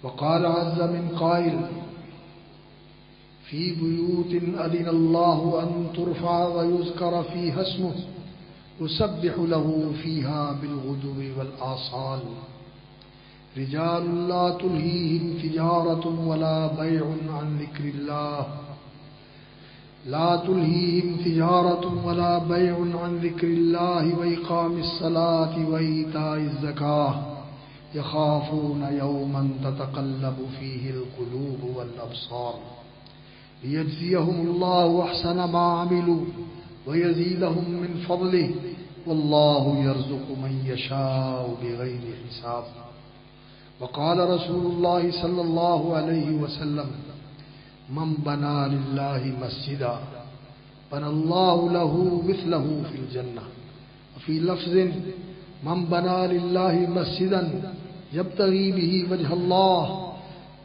وقال عز من قائل في بيوت أذن الله أن ترفع ويذكر فيها اسمه يسبح له فيها بالغدو والآصال رجال لا تلهيهم تجارة ولا بيع عن ذكر الله لا تلهيهم تجارة ولا بيع عن ذكر الله وإقام الصلاة وإيتاء الزكاة يخافون يوما تتقلب فيه القلوب والأبصار ليجزيهم الله أحسن ما عملوا ويزيدهم من فضله والله يرزق من يشاء بغير حساب وقال رسول الله صلى الله عليه وسلم من بنى لله مسجدا بنى الله له مثله في الجنة وفي لفظ من بنى لله مسجدا يبتغي به وجه الله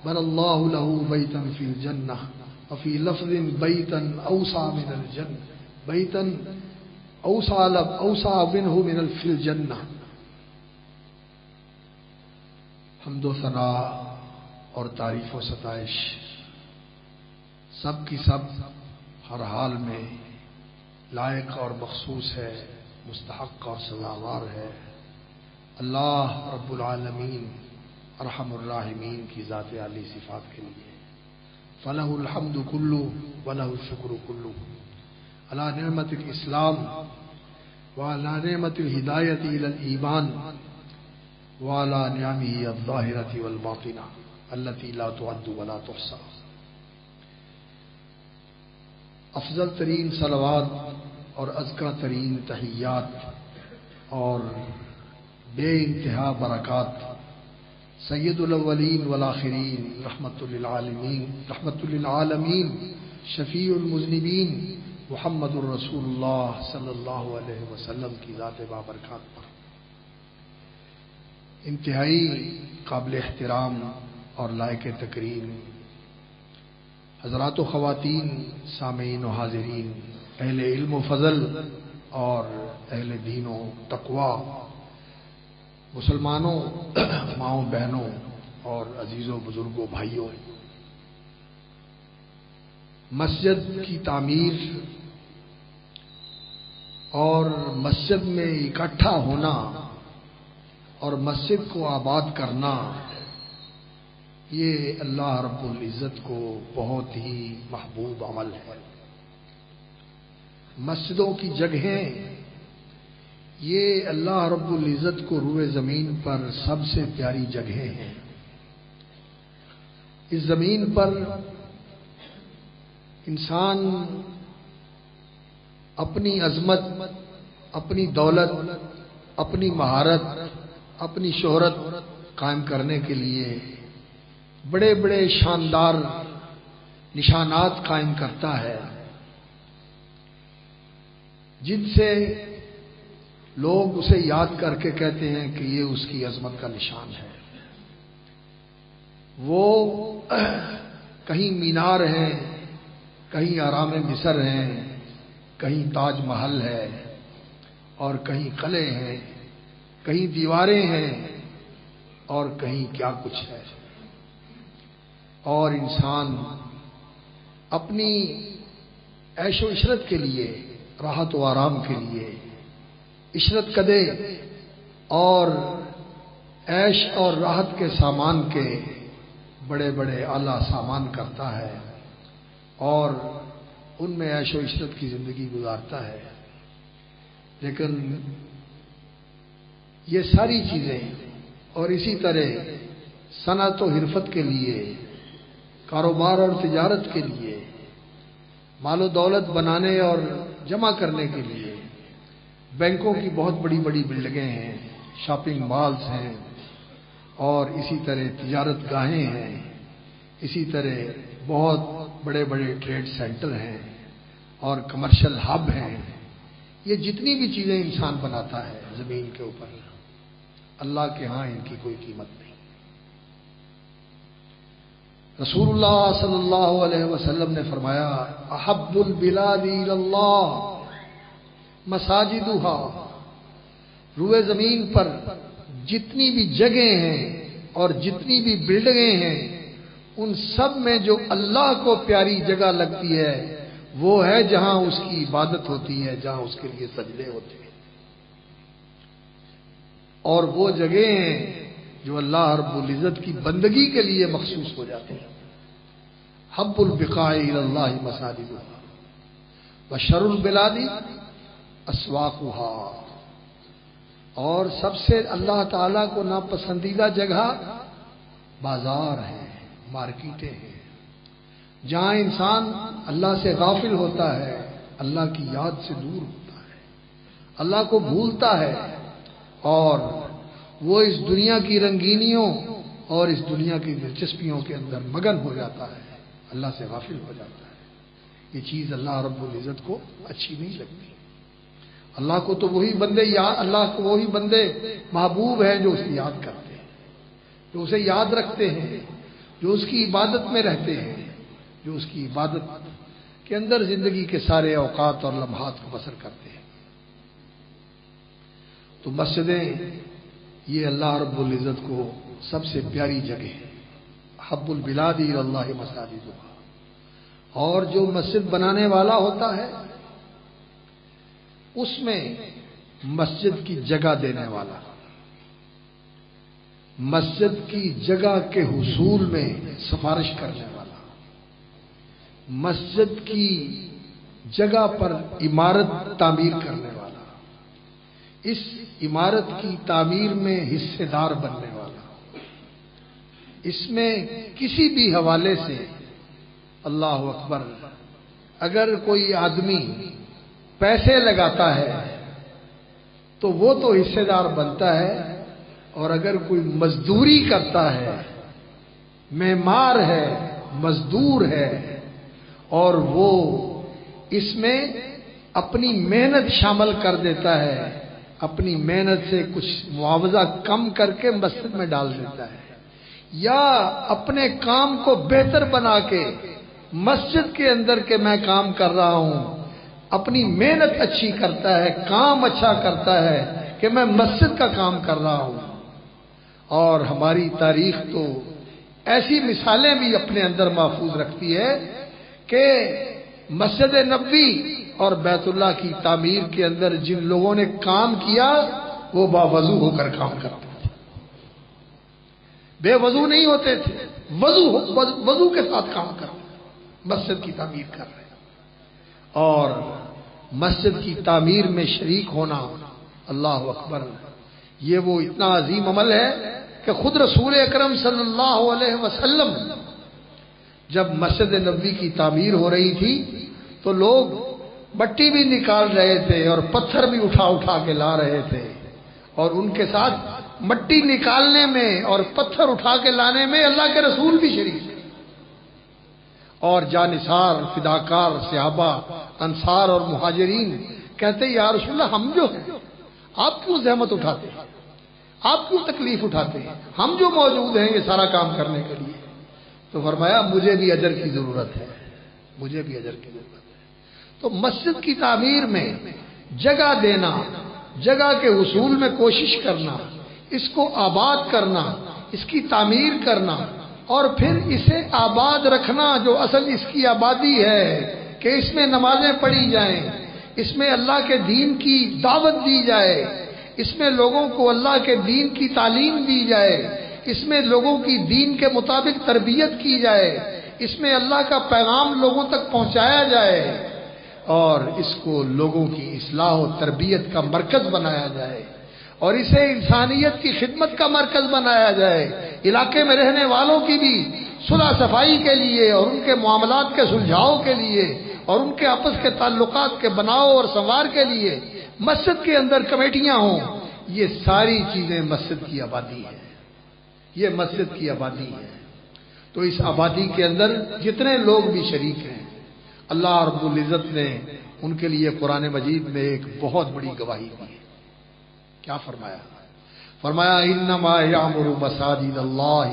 بنى الله له بيتا في الجنة وفي لفظ بيتا أوسع من الجنة بيتا أوسع منه من في الجنة. حمد و ثنا اور تعریف و ستائش سب کی سب ہر حال میں لائق اور مخصوص ہے، مستحق اور سزاوار ہے اللہ رب العالمین ارحم الراحمین کی ذات عالی صفات کے لیے. فلہ الحمد کلو ولہ الشکر کلو علی نعمت الاسلام وعلی نعمت الہدایت الی الایمان وعلی نعمہ الظاہرۃ والباطنہ التي لا تعد ولا تحصى. افضل ترین صلوات اور ازکیٰ ترین تحیات اور بے انتہا برکات سید الاولین والآخرین رحمت للعالمین شفیع المذنبین محمد الرسول اللہ صلی اللہ علیہ وسلم کی ذات بابرکات پر. انتہائی قابل احترام اور لائق تکریم حضرات و خواتین، سامعین و حاضرین، اہل علم و فضل اور اہل دین و تقوی، مسلمانوں، ماؤں بہنوں اور عزیزوں بزرگوں بھائیوں، مسجد کی تعمیر اور مسجد میں اکٹھا ہونا اور مسجد کو آباد کرنا یہ اللہ رب العزت کو بہت ہی محبوب عمل ہے. مسجدوں کی جگہیں یہ اللہ رب العزت کو روئے زمین پر سب سے پیاری جگہیں ہیں. اس زمین پر انسان اپنی عظمت، اپنی دولت، اپنی مہارت، اپنی شہرت قائم کرنے کے لیے بڑے بڑے شاندار نشانات قائم کرتا ہے جن سے لوگ اسے یاد کر کے کہتے ہیں کہ یہ اس کی عظمت کا نشان ہے. وہ کہیں مینار ہیں، کہیں آرام مصر ہیں، کہیں تاج محل ہے اور کہیں قلعے ہیں، کہیں دیواریں ہیں اور کہیں کیا کچھ ہے. اور انسان اپنی عیش و عشرت کے لیے، راحت و آرام کے لیے عشرت کدے اور عیش اور راحت کے سامان کے بڑے بڑے اعلیٰ سامان کرتا ہے اور ان میں عیش و عشرت کی زندگی گزارتا ہے. لیکن یہ ساری چیزیں اور اسی طرح صنعت و حرفت کے لیے، کاروبار اور تجارت کے لیے، مال و دولت بنانے اور جمع کرنے کے لیے بینکوں کی بہت بڑی بڑی بلڈنگیں ہیں، شاپنگ مالز ہیں اور اسی طرح تجارت گاہیں ہیں، اسی طرح بہت بڑے بڑے ٹریڈ سینٹر ہیں اور کمرشل ہب ہیں. یہ جتنی بھی چیزیں انسان بناتا ہے زمین کے اوپر، اللہ کے ہاں ان کی کوئی قیمت نہیں. رسول اللہ صلی اللہ علیہ وسلم نے فرمایا احب البلاد الی اللہ مساجدها. روئے زمین پر جتنی بھی جگہیں ہیں اور جتنی بھی بلڈنگیں ہیں ان سب میں جو اللہ کو پیاری جگہ لگتی ہے وہ ہے جہاں اس کی عبادت ہوتی ہے، جہاں اس کے لیے سجدے ہوتے ہیں، اور وہ جگہیں ہیں جو اللہ رب العزت کی بندگی کے لیے مخصوص ہو جاتے ہیں۔ حب البقاء الی اللہ مساجدها وشر البلاد اسواقها، اور سب سے اللہ تعالیٰ کو ناپسندیدہ جگہ بازار ہے، مارکیٹیں ہیں، جہاں انسان اللہ سے غافل ہوتا ہے، اللہ کی یاد سے دور ہوتا ہے، اللہ کو بھولتا ہے، اور وہ اس دنیا کی رنگینیوں اور اس دنیا کی دلچسپیوں کے اندر مگن ہو جاتا ہے، اللہ سے غافل ہو جاتا ہے۔ یہ چیز اللہ رب العزت کو اچھی نہیں لگتی۔ اللہ کو تو وہی بندے اللہ کو وہی بندے محبوب ہیں جو اسے یاد کرتے ہیں، جو اسے یاد رکھتے ہیں، جو اس کی عبادت میں رہتے ہیں، جو اس کی عبادت کے اندر زندگی کے سارے اوقات اور لمحات کو بسر کرتے ہیں۔ تو مسجدیں یہ اللہ رب العزت کو سب سے پیاری جگہ ہے۔ حب البلاد الی اللہ مساجدها، اور جو مسجد بنانے والا ہوتا ہے اس میں مسجد کی جگہ دینے والا، مسجد کی جگہ کے حصول میں سفارش کرنے والا، مسجد کی جگہ پر عمارت تعمیر کرنے والا، اس عمارت کی تعمیر میں حصے دار بننے والا، اس میں کسی بھی حوالے سے اللہ اکبر اگر کوئی آدمی پیسے لگاتا ہے تو وہ تو حصے دار بنتا ہے، اور اگر کوئی مزدوری کرتا ہے، معمار ہے، مزدور ہے، اور وہ اس میں اپنی محنت شامل کر دیتا ہے، اپنی محنت سے کچھ معاوضہ کم کر کے مسجد میں ڈال دیتا ہے، یا اپنے کام کو بہتر بنا کے مسجد کے اندر کے میں کام کر رہا ہوں، اپنی محنت اچھی کرتا ہے، کام اچھا کرتا ہے کہ میں مسجد کا کام کر رہا ہوں۔ اور ہماری تاریخ تو ایسی مثالیں بھی اپنے اندر محفوظ رکھتی ہے کہ مسجد نبوی اور بیت اللہ کی تعمیر کے اندر جن لوگوں نے کام کیا وہ باوضو ہو کر کام کرتے تھے، بے وضو نہیں ہوتے تھے، وضو کے ساتھ کام کرتے، مسجد کی تعمیر کر رہے ہیں۔ اور مسجد کی تعمیر میں شریک ہونا، اللہ اکبر، یہ وہ اتنا عظیم عمل ہے کہ خود رسول اکرم صلی اللہ علیہ وسلم جب مسجد نبوی کی تعمیر ہو رہی تھی تو لوگ مٹی بھی نکال رہے تھے اور پتھر بھی اٹھا اٹھا کے لا رہے تھے، اور ان کے ساتھ مٹی نکالنے میں اور پتھر اٹھا کے لانے میں اللہ کے رسول بھی شریک تھے، اور جانثار فداکار صحابہ انصار اور مہاجرین کہتے یا رسول اللہ ہم جو ہیں آپ کیوں زحمت اٹھاتے ہیں، آپ کیوں تکلیف اٹھاتے ہیں، ہم جو موجود ہیں یہ سارا کام کرنے کے لیے۔ تو فرمایا مجھے بھی اجر کی ضرورت ہے، مجھے بھی اجر کی ضرورت ہے۔ تو مسجد کی تعمیر میں جگہ دینا، جگہ کے حصول میں کوشش کرنا، اس کو آباد کرنا، اس کی تعمیر کرنا، اور پھر اسے آباد رکھنا جو اصل اس کی آبادی ہے کہ اس میں نمازیں پڑھی جائیں، اس میں اللہ کے دین کی دعوت دی جائے، اس میں لوگوں کو اللہ کے دین کی تعلیم دی جائے، اس میں لوگوں کی دین کے مطابق تربیت کی جائے، اس میں اللہ کا پیغام لوگوں تک پہنچایا جائے، اور اس کو لوگوں کی اصلاح و تربیت کا مرکز بنایا جائے، اور اسے انسانیت کی خدمت کا مرکز بنایا جائے، علاقے میں رہنے والوں کی بھی صلح صفائی کے لیے اور ان کے معاملات کے سلجھاؤ کے لیے اور ان کے آپس کے تعلقات کے بناؤ اور سنوار کے لیے مسجد کے اندر کمیٹیاں ہوں۔ یہ ساری چیزیں مسجد کی آبادی ہے، یہ مسجد کی آبادی ہے۔ تو اس آبادی کے اندر جتنے لوگ بھی شریک ہیں، اللہ رب العزت نے ان کے لیے قرآن مجید میں ایک بہت بڑی گواہی دی ہے۔ کیا فرمایا؟ فرمایا انما یعمر مساجد اللہ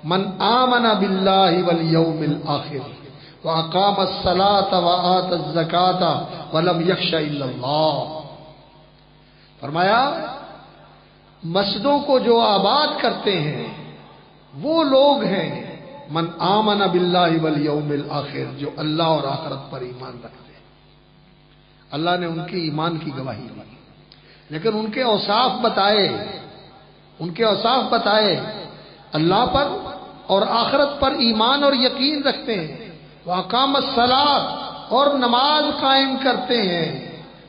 من آمن باللہ والیوم الآخر واقام الصلاۃ وآت الزکاۃ ولم یخش الا اللہ۔ فرمایا مسجدوں کو جو آباد کرتے ہیں، وہ لوگ ہیں من آمن باللہ والیوم الآخر، جو اللہ اور آخرت پر ایمان رکھتے ہیں۔ اللہ نے ان کی ایمان کی گواہی دی، لیکن ان کے اوصاف بتائے، اللہ پر اور آخرت پر ایمان اور یقین رکھتے ہیں، وَأَقَامَ الصَّلَاةَ اور نماز قائم کرتے ہیں،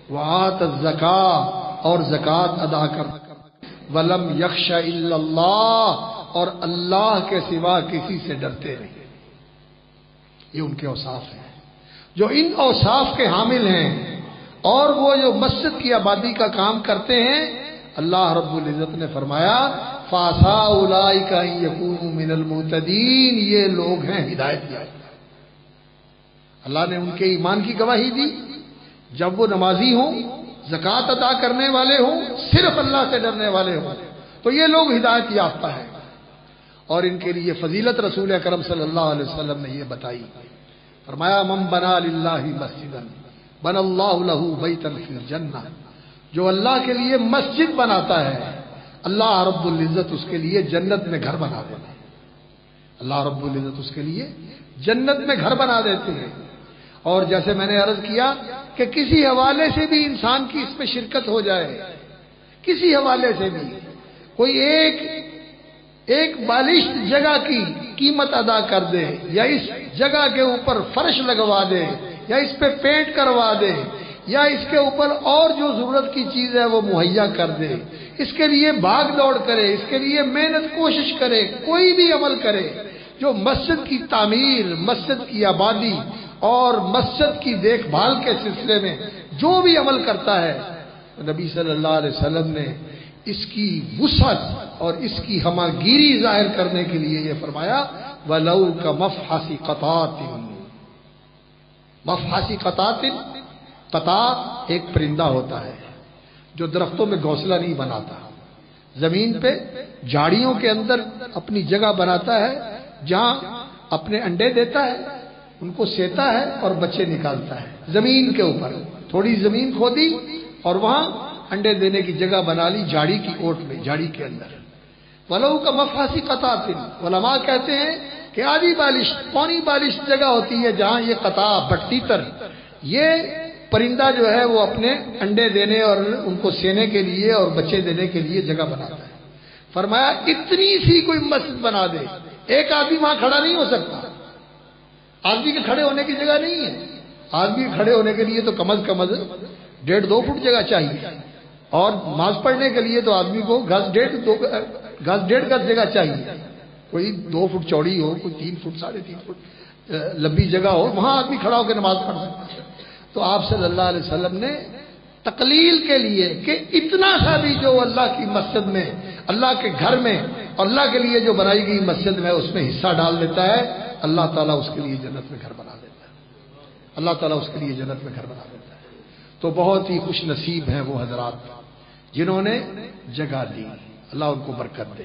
وَآتَ الزَّكَاةَ اور زکوٰۃ ادا کرتے ہیں، وَلَمْ يَخْشَ إِلَّا اللَّهَ اور اللہ کے سوا کسی سے ڈرتے نہیں۔ یہ ان کے اوصاف ہیں۔ جو ان اوصاف کے حامل ہیں اور وہ جو مسجد کی آبادی کا کام کرتے ہیں، اللہ رب العزت نے فرمایا فَعَسَىٰ أُولَٰئِكَ أَن يَكُونُوا مِنَ الْمُهْتَدِينَ، یہ لوگ ہیں ہدایت یافتہ۔ اللہ نے ان کے ایمان کی گواہی دی، جب وہ نمازی ہوں، زکوٰۃ ادا کرنے والے ہوں، صرف اللہ سے ڈرنے والے ہوں، تو یہ لوگ ہدایت یافتہ ہیں۔ اور ان کے لیے فضیلت رسول اکرم صلی اللہ علیہ وسلم نے یہ بتائی، فرمایا من بنا للہ مسجدا بنى اللہ لہ بیتا فی الجنہ، جو اللہ کے لیے مسجد بناتا ہے، اللہ رب العزت اس کے لیے جنت میں گھر بنا دیتے ہیں۔ اللہ رب العزت اس کے لیے جنت میں گھر بنا دیتے ہیں۔ اور جیسے میں نے عرض کیا کہ کسی حوالے سے بھی انسان کی اس میں شرکت ہو جائے، کسی حوالے سے بھی کوئی ایک بالشت جگہ کی قیمت ادا کر دے، یا اس جگہ کے اوپر فرش لگوا دے، یا اس پہ پینٹ کروا دے، یا اس کے اوپر اور جو ضرورت کی چیز ہے وہ مہیا کر دے، اس کے لیے بھاگ دوڑ کرے، اس کے لیے محنت کوشش کرے، کوئی بھی عمل کرے، جو مسجد کی تعمیر، مسجد کی آبادی اور مسجد کی دیکھ بھال کے سلسلے میں جو بھی عمل کرتا ہے، نبی صلی اللہ علیہ وسلم نے اس کی وسعت اور اس کی ہماگیری ظاہر کرنے کے لیے یہ فرمایا وَلَوْ كَمَفْحَصِ قَطَاطٍ۔ مفحصی قطاع ایک پرندہ ہوتا ہے جو درختوں میں گھونسلہ نہیں بناتا، زمین پہ جھاڑیوں کے اندر اپنی جگہ بناتا ہے، جہاں اپنے انڈے دیتا ہے، ان کو سیتا ہے اور بچے نکالتا ہے۔ زمین کے اوپر تھوڑی زمین کھودی اور وہاں انڈے دینے کی جگہ بنا لی، جھاڑی کی اوٹ میں، جھاڑی کے اندر۔ وَلَوْ كَمَفْحَصِ قَطَاطٍ، علماء کہتے ہیں کہ آدھی بالش، پونی بالش جگہ ہوتی ہے جہاں یہ قطع بٹی تر، یہ پرندہ جو ہے وہ اپنے انڈے دینے اور ان کو سینے کے لیے اور بچے دینے کے لیے جگہ بناتا ہے۔ فرمایا اتنی سی کوئی مسجد بنا دے، ایک آدمی وہاں کھڑا نہیں ہو سکتا، آدمی کے کھڑے ہونے کی جگہ نہیں ہے، آدمی کے کھڑے ہونے کے لیے تو کم از کم 1.5-2 فٹ جگہ چاہیے، اور نماز پڑھنے کے لیے تو آدمی کو گز 1.5 گز جگہ چاہیے، کوئی 2 فٹ چوڑی ہو، کوئی 3 فٹ 3.5 فٹ لمبی جگہ ہو، وہاں آدمی کھڑا ہو کے نماز پڑھ سکتا ہے۔ تو آپ صلی اللہ علیہ وسلم نے تقلیل کے لیے کہ اتنا سا بھی جو اللہ کی مسجد میں، اللہ کے گھر میں، اللہ کے لیے جو بنائی گئی مسجد میں اس میں حصہ ڈال دیتا ہے، اللہ تعالیٰ اس کے لیے جنت میں گھر بنا دیتا ہے، اللہ تعالیٰ اس کے لیے جنت میں گھر بنا دیتا ہے۔ تو بہت ہی خوش نصیب ہیں وہ حضرات جنہوں نے جگہ دی، اللہ ان کو برکت دے،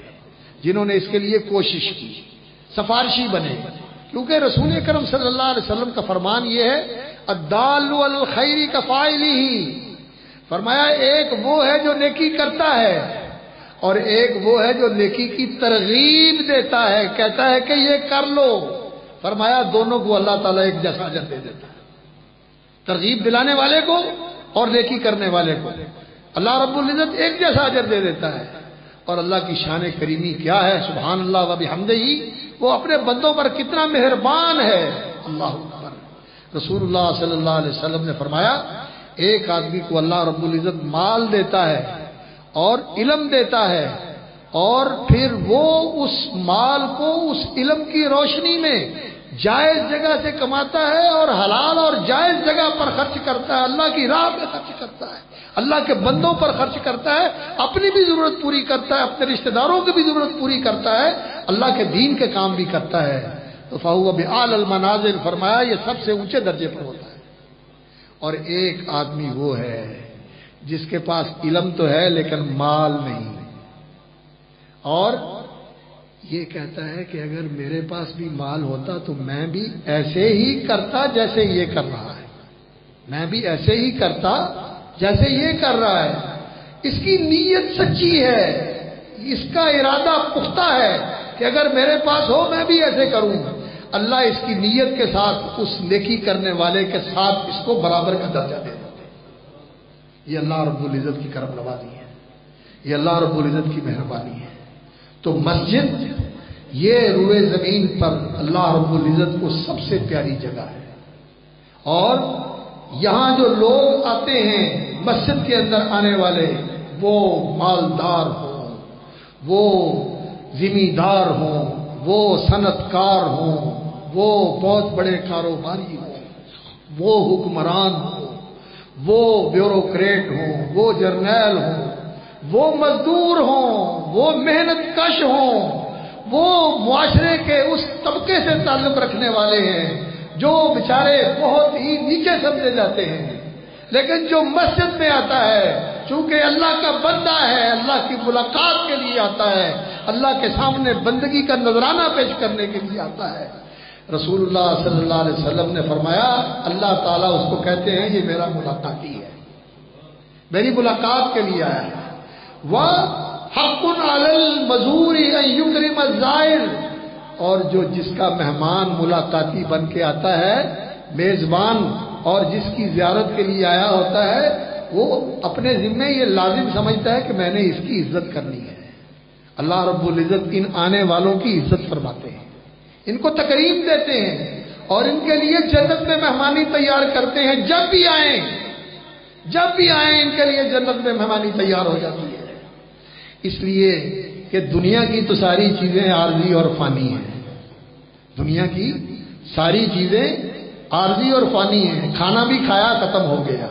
جنہوں نے اس کے لیے کوشش کی، سفارشی بنے، کیونکہ رسول اکرم صلی اللہ علیہ وسلم کا فرمان یہ ہے الدال علی الخیر کفاعلہ، فرمایا ایک وہ ہے جو نیکی کرتا ہے اور ایک وہ ہے جو نیکی کی ترغیب دیتا ہے، کہتا ہے کہ یہ کر لو، فرمایا دونوں کو اللہ تعالیٰ ایک جیسا اجر دے دیتا ہے، ترغیب دلانے والے کو اور نیکی کرنے والے کو اللہ رب العزت ایک جیسا اجر دے دیتا ہے۔ اور اللہ کی شان کریمی کیا ہے، سبحان اللہ و بحمدہ، وہ اپنے بندوں پر کتنا مہربان ہے، اللہ اکبر۔ رسول اللہ صلی اللہ علیہ وسلم نے فرمایا ایک آدمی کو اللہ رب العزت مال دیتا ہے اور علم دیتا ہے، اور پھر وہ اس مال کو اس علم کی روشنی میں جائز جگہ سے کماتا ہے اور حلال اور جائز جگہ پر خرچ کرتا ہے، اللہ کی راہ میں خرچ کرتا ہے، اللہ کے بندوں پر خرچ کرتا ہے، اپنی بھی ضرورت پوری کرتا ہے، اپنے رشتہ داروں کی بھی ضرورت پوری کرتا ہے، اللہ کے دین کے کام بھی کرتا ہے، تو فَهُوَ بِأَعْلَى الْمَنَازِلِ، فرمایا یہ سب سے اونچے درجے پر ہوتا ہے۔ اور ایک آدمی وہ ہے جس کے پاس علم تو ہے لیکن مال نہیں، اور یہ کہتا ہے کہ اگر میرے پاس بھی مال ہوتا تو میں بھی ایسے ہی کرتا جیسے یہ کر رہا ہے، میں بھی ایسے ہی کرتا جیسے یہ کر رہا ہے۔ اس کی نیت سچی ہے، اس کا ارادہ پختہ ہے کہ اگر میرے پاس ہو میں بھی ایسے کروں، اللہ اس کی نیت کے ساتھ اس نیکی کرنے والے کے ساتھ اس کو برابر کا درجہ دے دیتے ہیں۔ یہ اللہ رب العزت کی کرم نوازی ہے، یہ اللہ رب العزت کی مہربانی ہے۔ تو مسجد یہ روئے زمین پر اللہ رب العزت کو سب سے پیاری جگہ ہے، اور یہاں جو لوگ آتے ہیں مسجد کے اندر آنے والے، وہ مالدار ہوں، وہ زمیندار ہوں، وہ صنعتکار ہوں، وہ بہت بڑے کاروباری ہوں، وہ حکمران ہوں، وہ بیوروکریٹ ہوں، وہ جرنیل ہوں، وہ مزدور ہوں، وہ محنت کش ہوں، وہ معاشرے کے اس طبقے سے تعلق رکھنے والے ہیں جو بیچارے بہت ہی نیچے سمجھے جاتے ہیں، لیکن جو مسجد میں آتا ہے چونکہ اللہ کا بندہ ہے، اللہ کی ملاقات کے لیے آتا ہے، اللہ کے سامنے بندگی کا نذرانہ پیش کرنے کے لیے آتا ہے، رسول اللہ صلی اللہ علیہ وسلم نے فرمایا اللہ تعالیٰ اس کو کہتے ہیں یہ میرا ملاقاتی ہے، میری ملاقات کے لیے آیا ہے۔ وَحَقٌّ عَلَى الْمَزُورِ أَن يُكْرِمَ الزَّائِرَ، اور جو جس کا مہمان ملاقاتی بن کے آتا ہے، میزبان، اور جس کی زیارت کے لیے آیا ہوتا ہے، وہ اپنے ذمے یہ لازم سمجھتا ہے کہ میں نے اس کی عزت کرنی ہے۔ اللہ رب العزت ان آنے والوں کی عزت فرماتے ہیں، ان کو تکریم دیتے ہیں، اور ان کے لیے جنت میں مہمانی تیار کرتے ہیں۔ جب بھی آئیں ان کے لیے جنت میں مہمانی تیار ہو جاتی ہے، اس لیے کہ دنیا کی تو ساری چیزیں عارضی اور فانی ہیں، دنیا کی ساری چیزیں عارضی اور فانی ہیں، کھانا بھی کھایا ختم ہو گیا،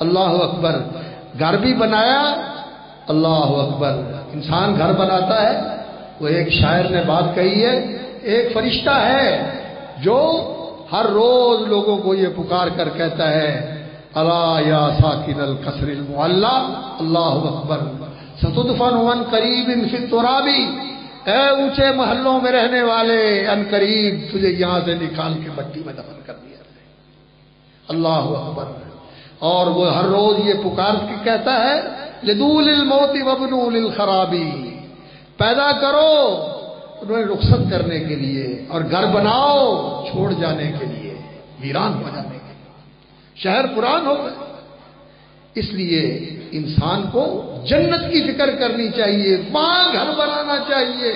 اللہ اکبر، گھر بھی بنایا، اللہ اکبر، انسان گھر بناتا ہے۔ وہ ایک شاعر نے بات کہی ہے، ایک فرشتہ ہے جو ہر روز لوگوں کو یہ پکار کر کہتا ہے الا یا ساکن القصر المعلی، اللہ اکبر، ستدفن عن قریب فی التراب، اے اونچے محلوں میں رہنے والے، ان قریب تجھے یہاں سے نکال کے مٹی میں دفن کر دیا جائے، اللہ اکبر۔ اور وہ ہر روز یہ پکار کے کہتا ہے لدول الموت وابنوا للخراب، پیدا کرو انہیں رخصت کرنے کے لیے، اور گھر بناؤ چھوڑ جانے کے لیے، ویران ہو جانے کے لیے، شہر پران ہو گئے۔ اس لیے انسان کو جنت کی فکر کرنی چاہیے، وہاں گھر بنانا چاہیے،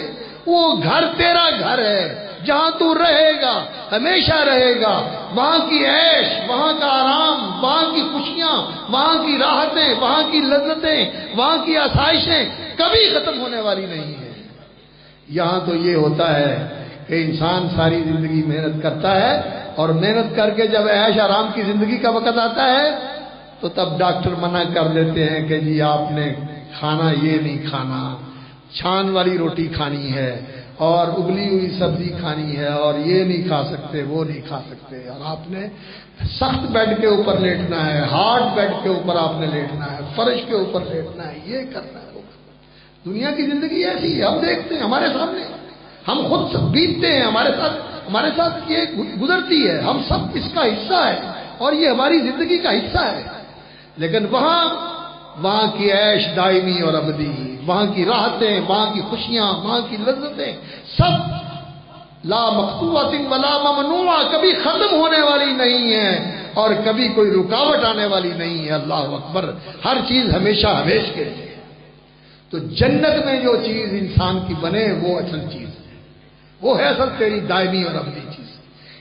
وہ گھر تیرا گھر ہے جہاں تو رہے گا، ہمیشہ رہے گا، وہاں کی عیش، وہاں کا آرام، وہاں کی خوشیاں، وہاں کی راحتیں، وہاں کی لذتیں، وہاں کی آسائشیں کبھی ختم ہونے والی نہیں ہیں۔ یہاں تو یہ ہوتا ہے کہ انسان ساری زندگی محنت کرتا ہے، اور محنت کر کے جب عیش آرام کی زندگی کا وقت آتا ہے تو تب ڈاکٹر منع کر دیتے ہیں کہ جی آپ نے کھانا یہ نہیں کھانا، چھان والی روٹی کھانی ہے، اور ابلی ہوئی سبزی کھانی ہے، اور یہ نہیں کھا سکتے، وہ نہیں کھا سکتے، اور آپ نے سخت بیڈ کے اوپر لیٹنا ہے، ہارڈ بیڈ کے اوپر آپ نے لیٹنا ہے، فرش کے اوپر لیٹنا ہے، یہ کرنا ہے، وہ کرنا ہے۔ دنیا کی زندگی ایسی ہے، ہم دیکھتے ہیں ہمارے سامنے، ہم خود بیتتے ہیں، ہمارے ساتھ یہ گزرتی ہے، ہم سب اس کا حصہ ہے، اور یہ ہماری زندگی کا حصہ ہے۔ لیکن وہاں کی عیش دائمی اور ابدی، وہاں کی راحتیں، وہاں کی خوشیاں، وہاں کی لذتیں سب لا مقطوعۃ ولا ممنوعہ، کبھی ختم ہونے والی نہیں ہے، اور کبھی کوئی رکاوٹ آنے والی نہیں ہے، اللہ اکبر، ہر چیز ہمیشہ ہمیش کے لیے۔ تو جنت میں جو چیز انسان کی بنے وہ اصل چیز ہے، وہ ہے اصل تیری دائمی اور ابدی چیز۔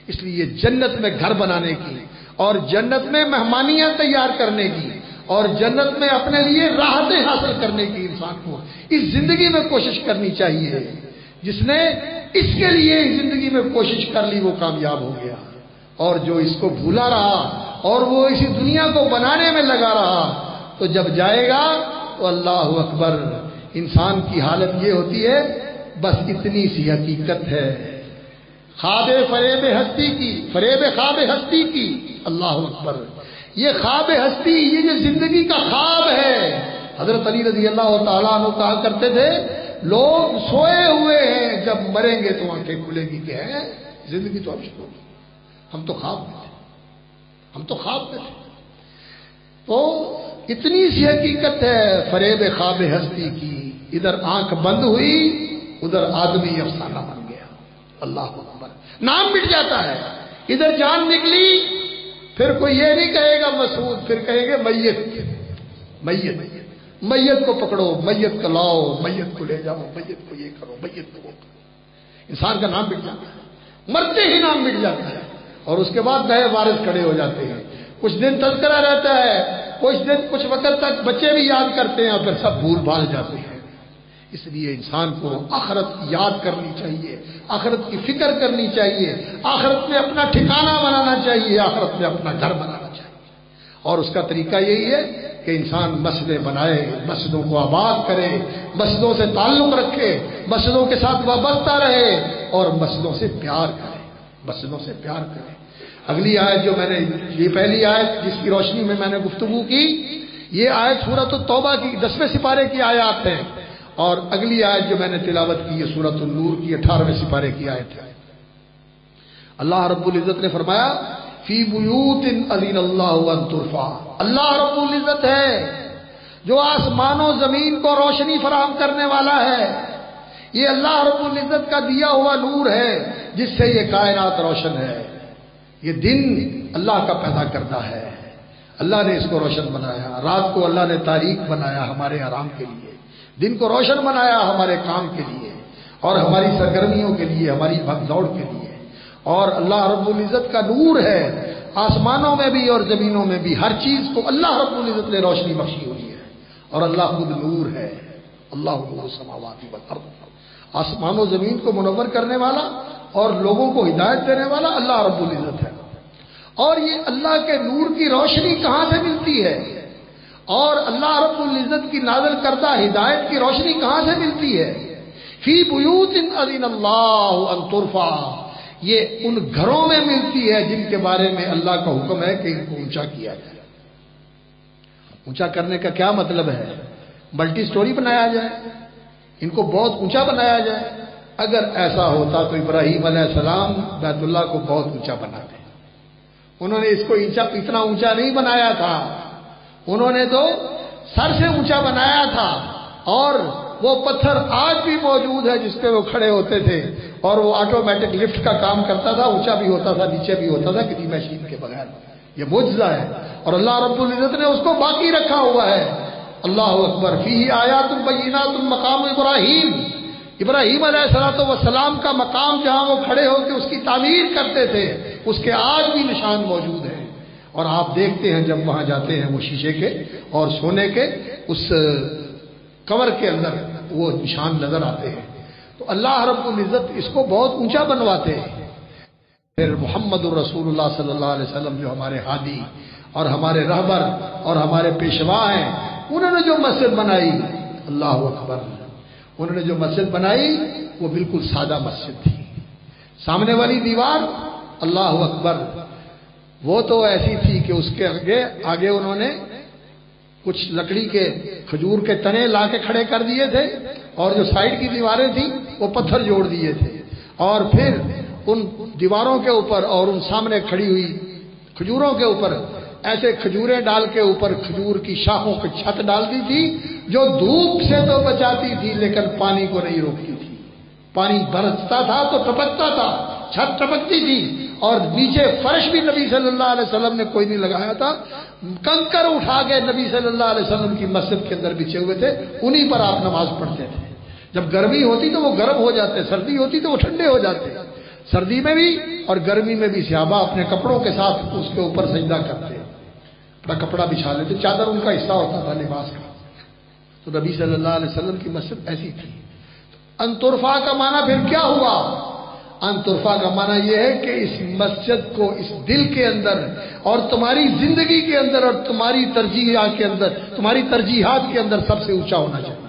اس لیے جنت میں گھر بنانے کی، اور جنت میں مہمانیاں تیار کرنے کی، اور جنت میں اپنے لیے راحتیں حاصل کرنے کی انسان کو اس زندگی میں کوشش کرنی چاہیے۔ جس نے اس کے لیے زندگی میں کوشش کر لی وہ کامیاب ہو گیا، اور جو اس کو بھولا رہا اور وہ اسی دنیا کو بنانے میں لگا رہا تو جب جائے گا تو اللہ اکبر، انسان کی حالت یہ ہوتی ہے، بس اتنی سی حقیقت ہے، خواب فریب ہستی کی، فریب خواب ہستی کی، اللہ اکبر، یہ خواب ہستی، یہ جو زندگی کا خواب ہے۔ حضرت علی رضی اللہ تعالیٰ عنہ کہا کرتے تھے لوگ سوئے ہوئے ہیں، جب مریں گے تو آنکھیں کھلے گی کہ ہے زندگی تو اب شروع ہوگی، ہم تو خواب میں تھے، ہم تو خواب میں تھے۔ تو اتنی سی حقیقت ہے فریب خواب ہستی کی، ادھر آنکھ بند ہوئی ادھر آدمی افسانہ بن گیا. اللہ اکبر. نام مٹ جاتا ہے. ادھر جان نکلی پھر کوئی یہ نہیں کہے گا مسعود، پھر کہیں گے میت. میت میت کو پکڑو، میت کو لاؤ، میت کو لے جاؤ، میت کو یہ کرو، میت کو وہ کرو. انسان کا نام مٹ جاتا ہے، مرتے ہی نام مٹ جاتا ہے. اور اس کے بعد نئے وارث کھڑے ہو جاتے ہیں. کچھ دن تذکرہ رہتا ہے، کچھ وقت تک بچے بھی یاد کرتے ہیں اور پھر سب بھول بھال جاتے ہیں. اس لیے انسان کو آخرت یاد کرنی چاہیے، آخرت کی فکر کرنی چاہیے، آخرت میں اپنا ٹھکانہ بنانا چاہیے، آخرت میں اپنا گھر بنانا چاہیے. اور اس کا طریقہ یہی ہے کہ انسان مسجدیں بنائے، مسجدوں کو آباد کرے، مسجدوں سے تعلق رکھے، مسجدوں کے ساتھ وابستہ رہے اور مسجدوں سے پیار کرے، مسجدوں سے پیار کرے. اگلی آیت جو میں نے، یہ پہلی آیت جس کی روشنی میں نے گفتگو کی، یہ آیت سورۃ التوبہ کی 10ویں سپارے کی آیات ہے. اور اگلی آیت جو میں نے تلاوت کی یہ سورۃ النور کی 18ویں سپارے کی آیت ہے. اللہ رب العزت نے فرمایا فی بیوت اذن اللہ ان ترفع. اللہ رب العزت ہے جو آسمان و زمین کو روشنی فراہم کرنے والا ہے. یہ اللہ رب العزت کا دیا ہوا نور ہے جس سے یہ کائنات روشن ہے. یہ دن اللہ کا پیدا کردہ ہے، اللہ نے اس کو روشن بنایا. رات کو اللہ نے تاریک بنایا ہمارے آرام کے لیے، دن کو روشن بنایا ہمارے کام کے لیے اور ہماری سرگرمیوں کے لیے، ہماری بھگ دوڑ کے لیے. اور اللہ رب العزت کا نور ہے آسمانوں میں بھی اور زمینوں میں بھی، ہر چیز کو اللہ رب العزت نے روشنی بخشی ہوئی ہے. اور اللہ خود نور ہے. اللہ نور السماوات والارض. آسمان و زمین کو منور کرنے والا اور لوگوں کو ہدایت دینے والا اللہ رب العزت ہے. اور یہ اللہ کے نور کی روشنی کہاں سے ملتی ہے اور اللہ رب العزت کی نازل کردہ ہدایت کی روشنی کہاں سے ملتی ہے؟ فی بیوت اذن اللہ ان ترفع. یہ ان گھروں میں ملتی ہے جن کے بارے میں اللہ کا حکم ہے کہ ان کو اونچا کیا جائے. اونچا کرنے کا کیا مطلب ہے؟ ملٹی سٹوری بنایا جائے، ان کو بہت اونچا بنایا جائے. اگر ایسا ہوتا تو ابراہیم علیہ السلام بیت اللہ کو بہت اونچا بناتے. انہوں نے اس کو اتنا اونچا نہیں بنایا تھا، انہوں نے تو سر سے اونچا بنایا تھا. اور وہ پتھر آج بھی موجود ہے جس پہ وہ کھڑے ہوتے تھے اور وہ آٹومیٹک لفٹ کا کام کرتا تھا، اونچا بھی ہوتا تھا نیچے بھی ہوتا تھا کسی مشین کے بغیر. یہ معجزہ ہے اور اللہ رب العزت نے اس کو باقی رکھا ہوا ہے. اللہ اکبر. فیہ آیات بینات مقام ابراہیم. ابراہیم علیہ السلام کا مقام جہاں وہ کھڑے ہو کے اس کی تعمیر کرتے تھے اس کے آج بھی نشان موجود ہیں. اور آپ دیکھتے ہیں جب وہاں جاتے ہیں وہ شیشے کے اور سونے کے اس کور کے اندر وہ نشان نظر آتے ہیں. تو اللہ رب العزت اس کو بہت اونچا بنواتے ہیں. پھر محمد الرسول اللہ صلی اللہ علیہ وسلم جو ہمارے ہادی اور ہمارے رہبر اور ہمارے پیشوا ہیں، انہوں نے جو مسجد بنائی، اللہ اکبر، انہوں نے جو مسجد بنائی وہ بالکل سادہ مسجد تھی. سامنے والی دیوار، اللہ اکبر، وہ تو ایسی تھی کہ اس کے آگے انہوں نے کچھ لکڑی کے کھجور کے تنے لا کے کھڑے کر دیے تھے اور جو سائیڈ کی دیواریں تھیں وہ پتھر جوڑ دیے تھے. اور پھر ان دیواروں کے اوپر اور ان سامنے کھڑی ہوئی کھجوروں کے اوپر ایسے کھجوریں ڈال کے اوپر کھجور کی شاخوں کی چھت ڈال دی تھی جو دھوپ سے تو بچاتی تھی لیکن پانی کو نہیں روکتی تھی. پانی برستا تھا تو ٹپکتا تھا، چھت ٹپکتی تھی. اور نیچے فرش بھی نبی صلی اللہ علیہ وسلم نے کوئی نہیں لگایا تھا، کنکر اٹھا کے نبی صلی اللہ علیہ وسلم کی مسجد کے اندر بچھے ہوئے تھے، انہی پر آپ نماز پڑھتے تھے. جب گرمی ہوتی تو وہ گرم ہو جاتے، سردی ہوتی تو وہ ٹھنڈے ہو جاتے. سردی میں بھی اور گرمی میں بھی صحابہ اپنے کپڑوں کے ساتھ اس کے اوپر سجدہ کرتے، اپنا کپڑا بچھا لیتے، چادر ان کا حصہ ہوتا تھا لباس کا. تو نبی صلی اللہ علیہ وسلم کی مسجد ایسی تھی. انترفا کا معنی پھر کیا ہوا؟ انترفا کا معنی یہ ہے کہ اس مسجد کو اس دل کے اندر اور تمہاری زندگی کے اندر اور تمہاری ترجیحات کے اندر، تمہاری ترجیحات کے اندر سب سے اونچا ہونا چاہیے.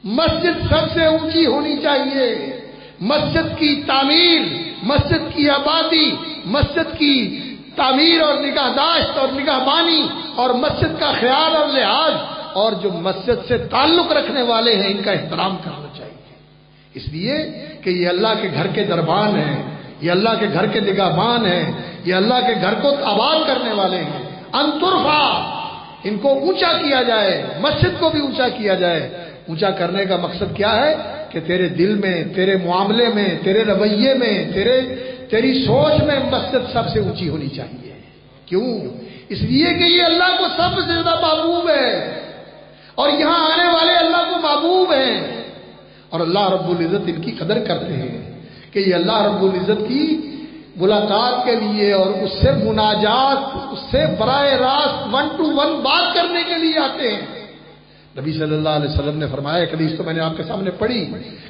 مسجد سب سے اونچی ہونی چاہیے. مسجد کی تعمیر، مسجد کی آبادی، مسجد کی تعمیر اور نگہداشت اور نگہبانی اور مسجد کا خیال اور لحاظ اور جو مسجد سے تعلق رکھنے والے ہیں ان کا احترام کرنا چاہیے. اس لیے کہ یہ اللہ کے گھر کے دربان ہیں، یہ اللہ کے گھر کے نگہبان ہیں، یہ اللہ کے گھر کو آباد کرنے والے ہیں. انترفا، ان کو اونچا کیا جائے، مسجد کو بھی اونچا کیا جائے. اونچا کرنے کا مقصد کیا ہے کہ تیرے دل میں، تیرے معاملے میں، تیرے رویے میں، تیری سوچ میں مسجد سب سے اونچی ہونی چاہیے. کیوں؟ اس لیے کہ یہ اللہ کو سب سے زیادہ محبوب ہے اور یہاں آنے والے اللہ کو محبوب ہیں، اور اللہ رب العزت ان کی قدر کرتے ہیں کہ یہ اللہ رب العزت کی ملاقات کے لیے اور اس سے مناجات، اس سے براہ راست 1 to 1 بات کرنے کے لیے آتے ہیں. نبی صلی اللہ علیہ وسلم نے فرمایا، ایک حدیث تو میں نے آپ کے سامنے پڑھی،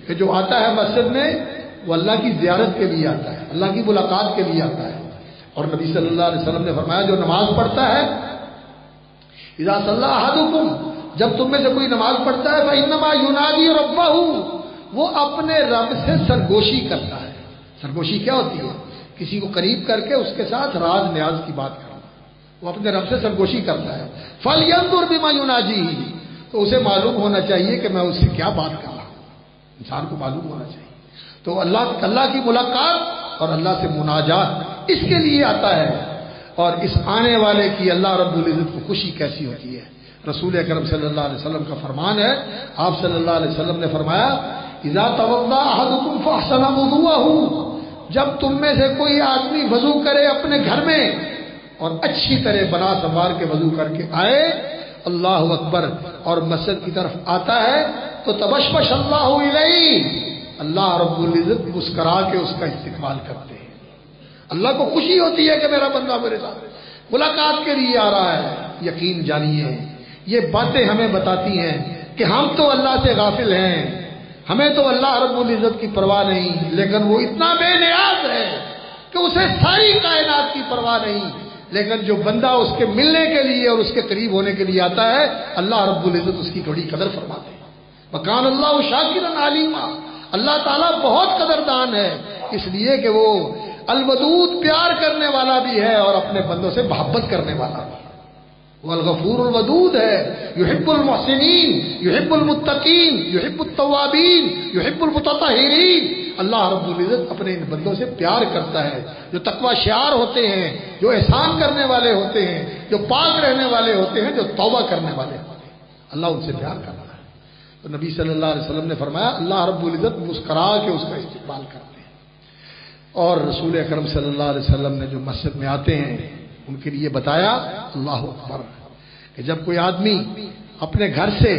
کہ جو آتا ہے مسجد میں وہ اللہ کی زیارت کے لیے آتا ہے، اللہ کی ملاقات کے لیے آتا ہے. اور نبی صلی اللہ علیہ وسلم نے فرمایا جو نماز پڑھتا ہے، اذا صلی احدکم، جب تم میں سے کوئی نماز پڑھتا ہے، فانما ینادی ربہ، وہ اپنے رب سے سرگوشی کرتا ہے. سرگوشی کیا ہوتی ہے؟ کسی کو قریب کر کے اس کے ساتھ راز نیاز کی بات کرنا. وہ اپنے رب سے سرگوشی کرتا ہے. فَلْيَنْظُرْ بِمَا يُنَاجِيهِ، تو اسے معلوم ہونا چاہیے کہ میں اس سے کیا بات کر رہا ہوں. انسان کو معلوم ہونا چاہیے. تو اللہ کی ملاقات اور اللہ سے مناجات اس کے لیے آتا ہے. اور اس آنے والے کی اللہ رب العزت کو خوشی کیسی ہوتی ہے. رسول اکرم صلی اللہ علیہ وسلم کا فرمان ہے، آپ صلی اللہ علیہ وسلم نے فرمایا، اذا توضأ احدکم فاحسن وضوءه، جب تم میں سے کوئی آدمی وضو کرے اپنے گھر میں اور اچھی طرح بنا سنوار کے وضو کر کے آئے، اللہ اکبر، اور مسجد کی طرف آتا ہے، تو تبشبش اللہ الیہ، اللہ رب العزت مسکرا کے اس کا استقبال کرتے ہیں. اللہ کو خوشی ہوتی ہے کہ میرا بندہ میرے ساتھ ملاقات کے لیے آ رہا ہے. یقین جانیے یہ باتیں ہمیں بتاتی ہیں کہ ہم تو اللہ سے غافل ہیں، ہمیں تو اللہ رب العزت کی پرواہ نہیں، لیکن وہ اتنا بے نیاز ہے کہ اسے ساری کائنات کی پرواہ نہیں. لیکن جو بندہ اس کے ملنے کے لیے اور اس کے قریب ہونے کے لیے آتا ہے، اللہ رب العزت اس کی بڑی قدر فرماتے ہیں. وَكَانَ اللَّهُ شَاكِرًا عَلِيمًا، اللہ تعالیٰ بہت قدردان ہے، اس لیے کہ وہ الودود پیار کرنے والا بھی ہے اور اپنے بندوں سے محبت کرنے والا بھی ہے. وہ الغفور الودود ہے، یحب المحسنین، یحب المتقین، یحب التوابین، یحب المتطہرین. اللہ رب العزت اپنے ان بندوں سے پیار کرتا ہے جو تقوی شعار ہوتے ہیں، جو احسان کرنے والے ہوتے ہیں، جو پاک رہنے والے ہوتے ہیں، جو توبہ کرنے والے ہوتے ہیں. اللہ ان سے پیار کرتا ہے. تو نبی صلی اللہ علیہ وسلم نے فرمایا اللہ رب العزت مسکرا کے اس کا استقبال کرتے ہیں. اور رسول اکرم صلی اللہ علیہ وسلم نے جو مسجد میں آتے ہیں ان کے لیے بتایا، اللہ اکبر، کہ جب کوئی آدمی اپنے گھر سے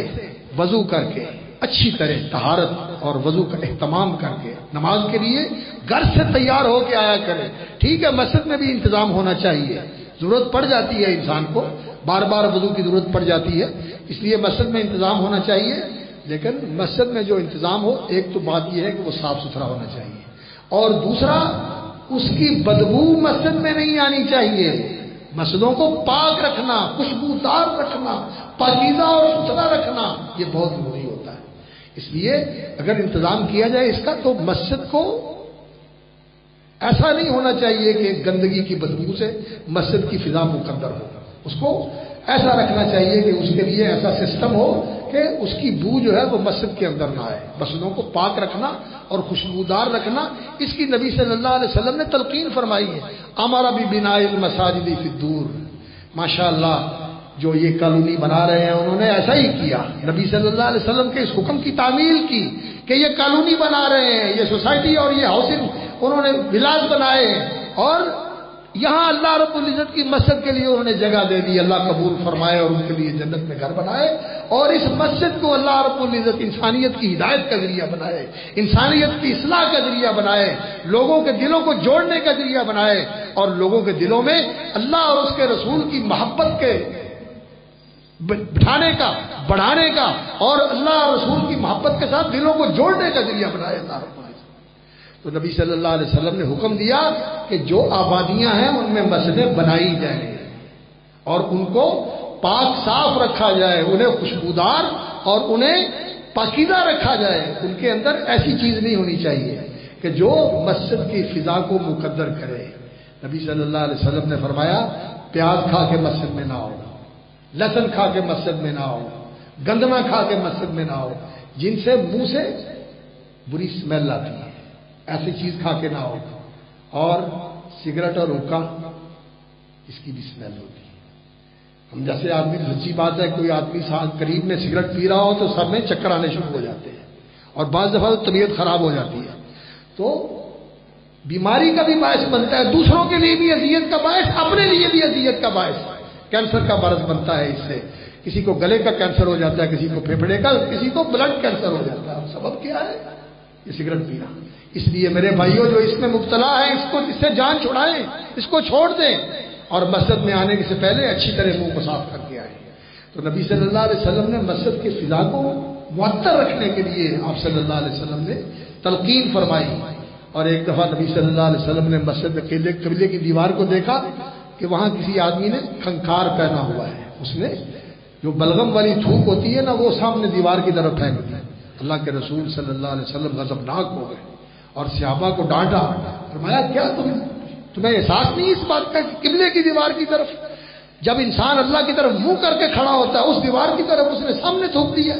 وضو کر کے اچھی طرح طہارت اور وضو کا اہتمام کر کے نماز کے لیے گھر سے تیار ہو کے آیا کرے. ٹھیک ہے مسجد میں بھی انتظام ہونا چاہیے، ضرورت پڑ جاتی ہے انسان کو، بار بار وضو کی ضرورت پڑ جاتی ہے، اس لیے مسجد میں انتظام ہونا چاہیے. لیکن مسجد میں جو انتظام ہو، ایک تو بات یہ ہے کہ وہ صاف ستھرا ہونا چاہیے، اور دوسرا اس کی بدبو مسجد میں نہیں آنی چاہیے. مسجدوں کو پاک رکھنا، خوشبودار رکھنا، پاکیزہ اور ستھرا رکھنا یہ بہت ضروری ہوتا ہے. اس لیے اگر انتظام کیا جائے اس کا تو مسجد کو ایسا نہیں ہونا چاہیے کہ گندگی کی بدبو سے مسجد کی فضا مقدر ہو. اس کو ایسا رکھنا چاہیے کہ اس کے لیے ایسا سسٹم ہو کہ اس کی بو جو ہے وہ مسجد کے اندر نہ آئے. مسجدوں کو پاک رکھنا اور خوشبودار رکھنا، اس کی نبی صلی اللہ علیہ وسلم نے تلقین فرمائی ہے. امر ببناء المساجد فی الدور، ماشاءاللہ جو یہ کالونی بنا رہے ہیں انہوں نے ایسا ہی کیا. نبی صلی اللہ علیہ وسلم کے اس حکم کی تعمیل کی کہ یہ کالونی بنا رہے ہیں، یہ سوسائٹی اور یہ ہاؤسنگ انہوں نے ولاز بنائے ہیں، اور یہاں اللہ رب العزت کی مسجد کے لیے انہوں نے جگہ دے دی. اللہ قبول فرمائے اور ان کے لیے جنت میں گھر بنائے، اور اس مسجد کو اللہ رب العزت انسانیت کی ہدایت کا ذریعہ بنائے، انسانیت کی اصلاح کا ذریعہ بنائے، لوگوں کے دلوں کو جوڑنے کا ذریعہ بنائے، اور لوگوں کے دلوں میں اللہ اور اس کے رسول کی محبت کے بٹھانے کا، بڑھانے کا، اور اللہ اور رسول کی محبت کے ساتھ دلوں کو جوڑنے کا ذریعہ بنائے اللہ رب العزت. تو نبی صلی اللہ علیہ وسلم نے حکم دیا کہ جو آبادیاں ہیں ان میں مسجدیں بنائی جائیں اور ان کو پاک صاف رکھا جائے، انہیں خوشبودار اور انہیں پاکیزہ رکھا جائے. ان کے اندر ایسی چیز نہیں ہونی چاہیے کہ جو مسجد کی فضا کو مقدر کرے. نبی صلی اللہ علیہ وسلم نے فرمایا پیاز کھا کے مسجد میں نہ آؤ، لہسن کھا کے مسجد میں نہ آؤ، گندما کھا کے مسجد میں نہ آؤ، جن سے منہ سے بری اسمیل آتی ہے، ایسی چیز کھا کے نہ ہو. اور سگریٹ اور حکا اس کی بھی اسمیل ہوتی ہے. ہم جیسے آدمی، سچی بات ہے، کوئی آدمی ساتھ قریب میں سگریٹ پی رہا ہو تو سر میں چکر آنے شروع ہو جاتے ہیں، اور بعض دفعہ تو طبیعت خراب ہو جاتی ہے، تو بیماری کا بھی باعث بنتا ہے، دوسروں کے لیے بھی اذیت کا باعث، اپنے لیے بھی اذیت کا باعث، کینسر کا مرض بنتا ہے اس سے، کسی کو گلے کا کینسر ہو جاتا ہے، کسی کو پھیپھڑے کا، کسی کو بلڈ کینسر ہو جاتا ہے۔ سبب کیا ہے؟ یہ سگریٹ پینا۔ اس لیے میرے بھائیوں جو اس میں مبتلا ہے اس سے جان چھڑائیں، اس کو چھوڑ دیں، اور مسجد میں آنے سے پہلے اچھی طرح منہ کو صاف کر کے آئیں۔ تو نبی صلی اللہ علیہ وسلم نے مسجد کی فضا کو معطر رکھنے کے لیے آپ صلی اللہ علیہ وسلم نے تلقین فرمائی۔ اور ایک دفعہ نبی صلی اللہ علیہ وسلم نے مسجد قبلے کی دیوار کو دیکھا کہ وہاں کسی آدمی نے کھنکار پہنا ہوا ہے، اس نے جو بلغم والی تھوک ہوتی ہے نا وہ سامنے دیوار کی طرف پھینک دی۔ اللہ کے رسول صلی اللہ علیہ وسلم غضبناک ہو گئے اور صحابہ کو ڈانٹا، فرمایا کیا تمہیں احساس نہیں اس بات کا کہ قبلے کی دیوار کی طرف جب انسان اللہ کی طرف منہ کر کے کھڑا ہوتا ہے اس دیوار کی طرف اس نے سامنے تھوک دیا۔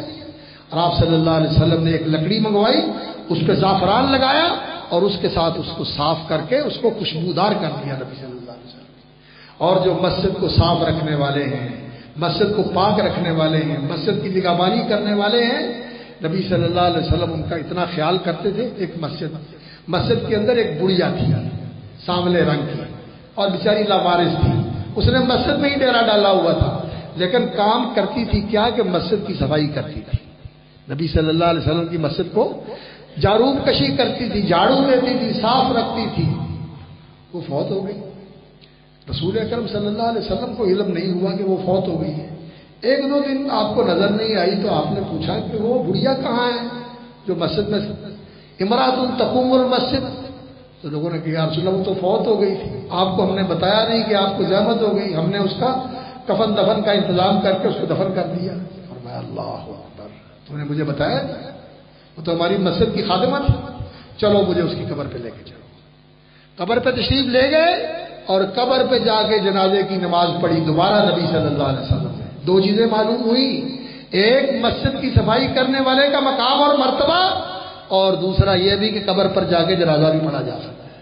اور آپ صلی اللہ علیہ وسلم نے ایک لکڑی منگوائی، اس پہ زعفران لگایا اور اس کے ساتھ اس کو صاف کر کے اس کو خوشبودار کر دیا نبی صلی اللہ علیہ وسلم۔ اور جو مسجد کو صاف رکھنے والے ہیں، مسجد کو پاک رکھنے والے ہیں، مسجد کی نگہبانی کرنے والے ہیں، نبی صلی اللہ علیہ وسلم ان کا اتنا خیال کرتے تھے۔ ایک مسجد کے اندر ایک بڑھیا تھی سانولے رنگ کی اور بیچاری لاوارث تھی، اس نے مسجد میں ہی ڈیرا ڈالا ہوا تھا، لیکن کام کرتی تھی کیا کہ مسجد کی صفائی کرتی تھی۔ نبی صلی اللہ علیہ وسلم کی مسجد کو جاروب کشی کرتی تھی، جھاڑو دیتی تھی، صاف رکھتی تھی۔ وہ فوت ہو گئی۔ رسول اکرم صلی اللہ علیہ وسلم کو علم نہیں ہوا کہ وہ فوت ہو گئی ہے۔ ایک دو دن آپ کو نظر نہیں آئی تو آپ نے پوچھا کہ وہ بڑھیا کہاں ہے جو مسجد میں امراۃ تقوم المسجد؟ تو لوگوں نے کہا یا رسول اللہ وہ تو فوت ہو گئی تھی، آپ کو ہم نے بتایا نہیں کہ آپ کو زحمت ہو گئی، ہم نے اس کا کفن دفن کا انتظام کر کے اس کو دفن کر دیا۔ فرمایا اللہ اکبر، تم نے مجھے بتایا نہیں، وہ تو ہماری مسجد کی خادمہ تھی، چلو مجھے اس کی قبر پہ لے کے چلو۔ قبر پہ تشریف لے گئے اور قبر پہ جا کے جنازے کی نماز پڑھی دوبارہ نبی صلی اللہ علیہ وسلم نے۔ دو چیزیں معلوم ہوئی، ایک مسجد کی صفائی کرنے والے کا مقام اور مرتبہ، اور دوسرا یہ بھی کہ قبر پر جا کے جنازہ بھی پڑھا جا سکتا ہے۔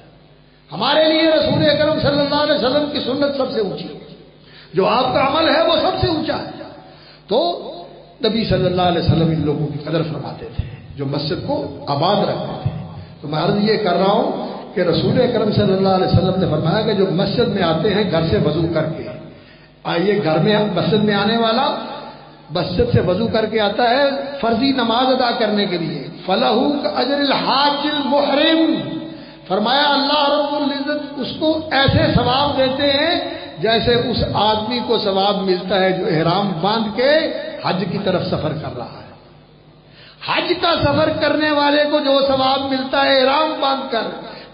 ہمارے لیے رسول اکرم صلی اللہ علیہ وسلم کی سنت سب سے اونچی ہے، جو آپ کا عمل ہے وہ سب سے اونچا ہے۔ تو نبی صلی اللہ علیہ وسلم ان لوگوں کی قدر فرماتے تھے جو مسجد کو آباد رکھتے تھے۔ تو میں عرض یہ کر رہا ہوں کہ رسول اکرم صلی اللہ علیہ وسلم نے فرمایا کہ جو مسجد میں آتے ہیں گھر سے وضو کر کے آئیے، گھر میں مسجد میں آنے والا مسجد سے وضو کر کے آتا ہے فرضی نماز ادا کرنے کے لیے، فلہو کاجر الحاج المحرم، فرمایا اللہ رب العزت اس کو ایسے ثواب دیتے ہیں جیسے اس آدمی کو ثواب ملتا ہے جو احرام باندھ کے حج کی طرف سفر کر رہا ہے۔ حج کا سفر کرنے والے کو جو ثواب ملتا ہے احرام باندھ کر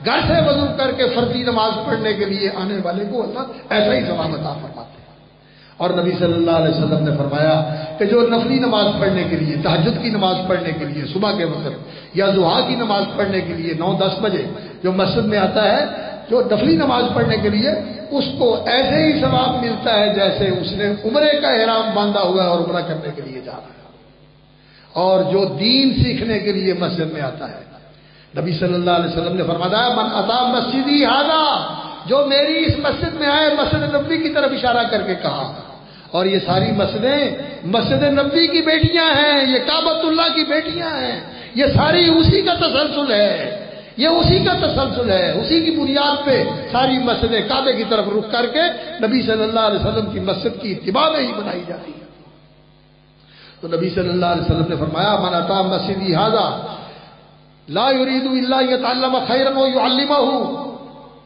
گھر سے وضو کر کے فرضی نماز پڑھنے کے لیے آنے والے کو اللہ ایسا ہی ثواب عطا فرماتے ہیں۔ اور نبی صلی اللہ علیہ وسلم نے فرمایا کہ جو نفلی نماز پڑھنے کے لیے، تہجد کی نماز پڑھنے کے لیے صبح کے وقت یا ضحیٰ کی نماز پڑھنے کے لیے 9-10 بجے جو مسجد میں آتا ہے جو نفلی نماز پڑھنے کے لیے، اس کو ایسے ہی ثواب ملتا ہے جیسے اس نے عمرے کا احرام باندھا ہوا ہے اور عمرہ کرنے کے لیے جا رہا ہے۔ اور جو دین سیکھنے کے لیے مسجد میں آتا ہے، نبی صلی اللہ علیہ وسلم نے فرمایا من اتی مسجدی ھذا، جو میری اس مسجد میں آئے، مسجد نبوی کی طرف اشارہ کر کے کہا، اور یہ ساری مسجدیں مسجد نبوی کی بیٹیاں ہیں، یہ کعبۃ اللہ کی بیٹیاں ہیں، یہ ساری اسی کا تسلسل ہے، یہ اسی کا تسلسل ہے، اسی کی بنیاد پہ ساری مسجدیں کعبے کی طرف رخ کر کے نبی صلی اللہ علیہ وسلم کی مسجد کی اتباع میں ہی بنائی جاتی ہے۔ تو نبی صلی اللہ علیہ وسلم نے فرمایا من اتی مسجدی ھذا لا يريد الا يتعلم خيرا ويعلمه،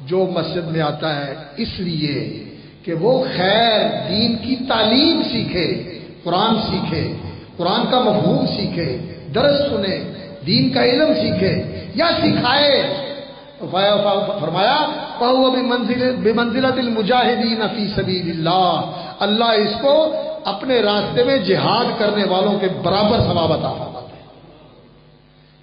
جو مسجد میں آتا ہے اس لیے کہ وہ خیر دین کی تعلیم سیکھے، قرآن سیکھے، قرآن کا مفہوم سیکھے، درس سنے، دین کا علم سیکھے یا سکھائے، فرمایا فهو بمنزلۃ المجاہدین فی سبیل اللہ، اللہ اس کو اپنے راستے میں جہاد کرنے والوں کے برابر ثواب عطا فرماتا ہے،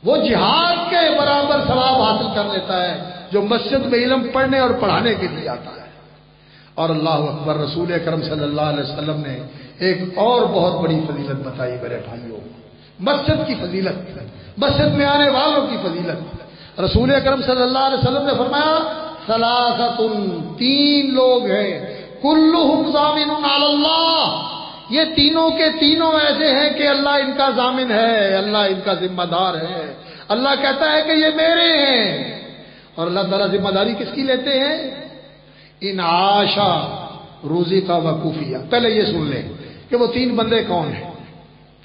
وہ جہاد کے برابر ثواب حاصل کر لیتا ہے جو مسجد میں علم پڑھنے اور پڑھانے کے لیے آتا ہے۔ اور اللہ اکبر، رسول اکرم صلی اللہ علیہ وسلم نے ایک اور بہت بڑی فضیلت بتائی میرے بھائیوں، مسجد کی فضیلت، مسجد میں آنے والوں کی فضیلت۔ رسول اکرم صلی اللہ علیہ وسلم نے فرمایا ثلاثۃ، 3 لوگ ہیں، کلہم ضامن علی اللہ، یہ تینوں کے تینوں ایسے ہیں کہ اللہ ان کا ضامن ہے، اللہ ان کا ذمہ دار ہے، اللہ کہتا ہے کہ یہ میرے ہیں۔ اور اللہ تعالیٰ ذمہ داری کس کی لیتے ہیں؟ ان عاشا روزی کا وقوفیہ۔ پہلے یہ سن لیں کہ وہ تین بندے کون ہیں،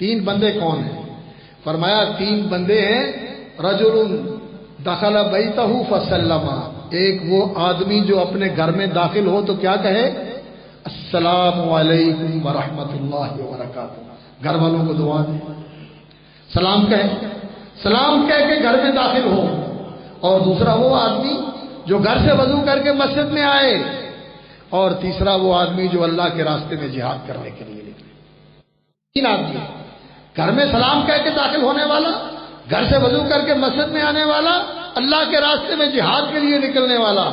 تین بندے کون ہیں؟ فرمایا تین بندے ہیں، رجل دخل بیتہ فسلم، ایک وہ آدمی جو اپنے گھر میں داخل ہو تو کیا کہے؟ السلام علیکم ورحمۃ اللہ وبرکاتہ، گھر والوں کو دعا دیں، سلام کہے، سلام کہہ کے گھر میں داخل ہو۔ اور دوسرا وہ آدمی جو گھر سے وضو کر کے مسجد میں آئے، اور تیسرا وہ آدمی جو اللہ کے راستے میں جہاد کرنے کے لیے نکلے۔ تین آدمی، گھر میں سلام کہہ کے داخل ہونے والا، گھر سے وضو کر کے مسجد میں آنے والا، اللہ کے راستے میں جہاد کے لیے نکلنے والا،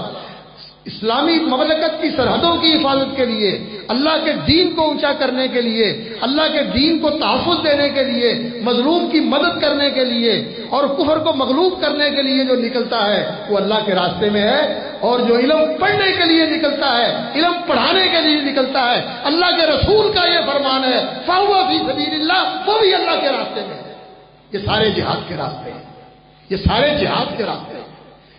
اسلامی مملکت کی سرحدوں کی حفاظت کے لیے، اللہ کے دین کو اونچا کرنے کے لیے، اللہ کے دین کو تحفظ دینے کے لیے، مظلوم کی مدد کرنے کے لیے اور کفر کو مغلوب کرنے کے لیے جو نکلتا ہے وہ اللہ کے راستے میں ہے۔ اور جو علم پڑھنے کے لیے نکلتا ہے، علم پڑھانے کے لیے نکلتا ہے، اللہ کے رسول کا یہ فرمان ہے فَهُوَ فِي سَبِيلِ اللَّهِ، وہ بھی اللہ کے راستے میں ہے۔ یہ سارے جہاد کے راستے ہیں، یہ سارے جہاد کے راستے ہیں۔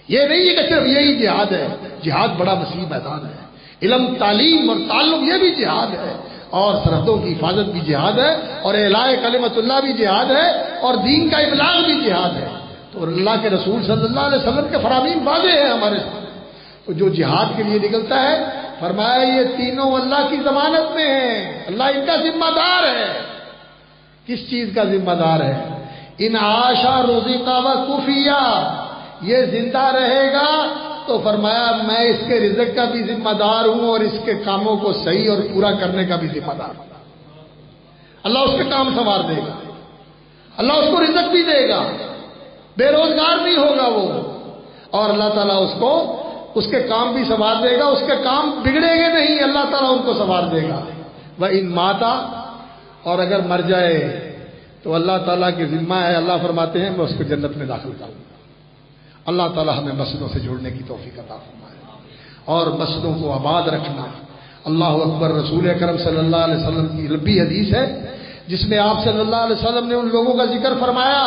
یہ نہیں ہے کہ صرف یہی جہاد ہے، جہاد بڑا وسیع میدان ہے، علم، تعلیم اور تعلم یہ بھی جہاد ہے، اور سرحدوں کی حفاظت بھی جہاد ہے، اور اعلاء کلمت اللہ بھی جہاد ہے، اور دین کا ابلاغ بھی جہاد ہے۔ تو اللہ کے رسول صلی اللہ علیہ وسلم کے فرامین واضح ہیں ہمارے سامنے۔ تو جو جہاد کے لیے نکلتا ہے، فرمایا یہ تینوں اللہ کی ضمانت میں ہیں، اللہ ان کا ذمہ دار ہے۔ کس چیز کا ذمہ دار ہے؟ ان عاشا رزق وکفیہ، یہ زندہ رہے گا تو فرمایا میں اس کے رزق کا بھی ذمہ دار ہوں اور اس کے کاموں کو صحیح اور پورا کرنے کا بھی ذمہ دار ہوں۔ اللہ اس کے کام سنوار دے گا، اللہ اس کو رزق بھی دے گا، بے روزگار نہیں ہوگا وہ، اور اللہ تعالیٰ اس کو اس کے کام بھی سنوار دے گا، اس کے کام بگڑیں گے نہیں، اللہ تعالیٰ ان کو سنوار دے گا۔ وَإِن مَاتَ، اور اگر مر جائے تو اللہ تعالیٰ کے ذمہ ہے، اللہ فرماتے ہیں میں اس کو جنت میں داخل کروں گا۔ اللہ تعالیٰ ہمیں مسجدوں سے جڑنے کی توفیق عطا فرمائے اور مسجدوں کو آباد رکھنا۔ اللہ اکبر۔ رسول اکرم صلی اللہ علیہ وسلم کی لمبی حدیث ہے جس میں آپ صلی اللہ علیہ وسلم نے ان لوگوں کا ذکر فرمایا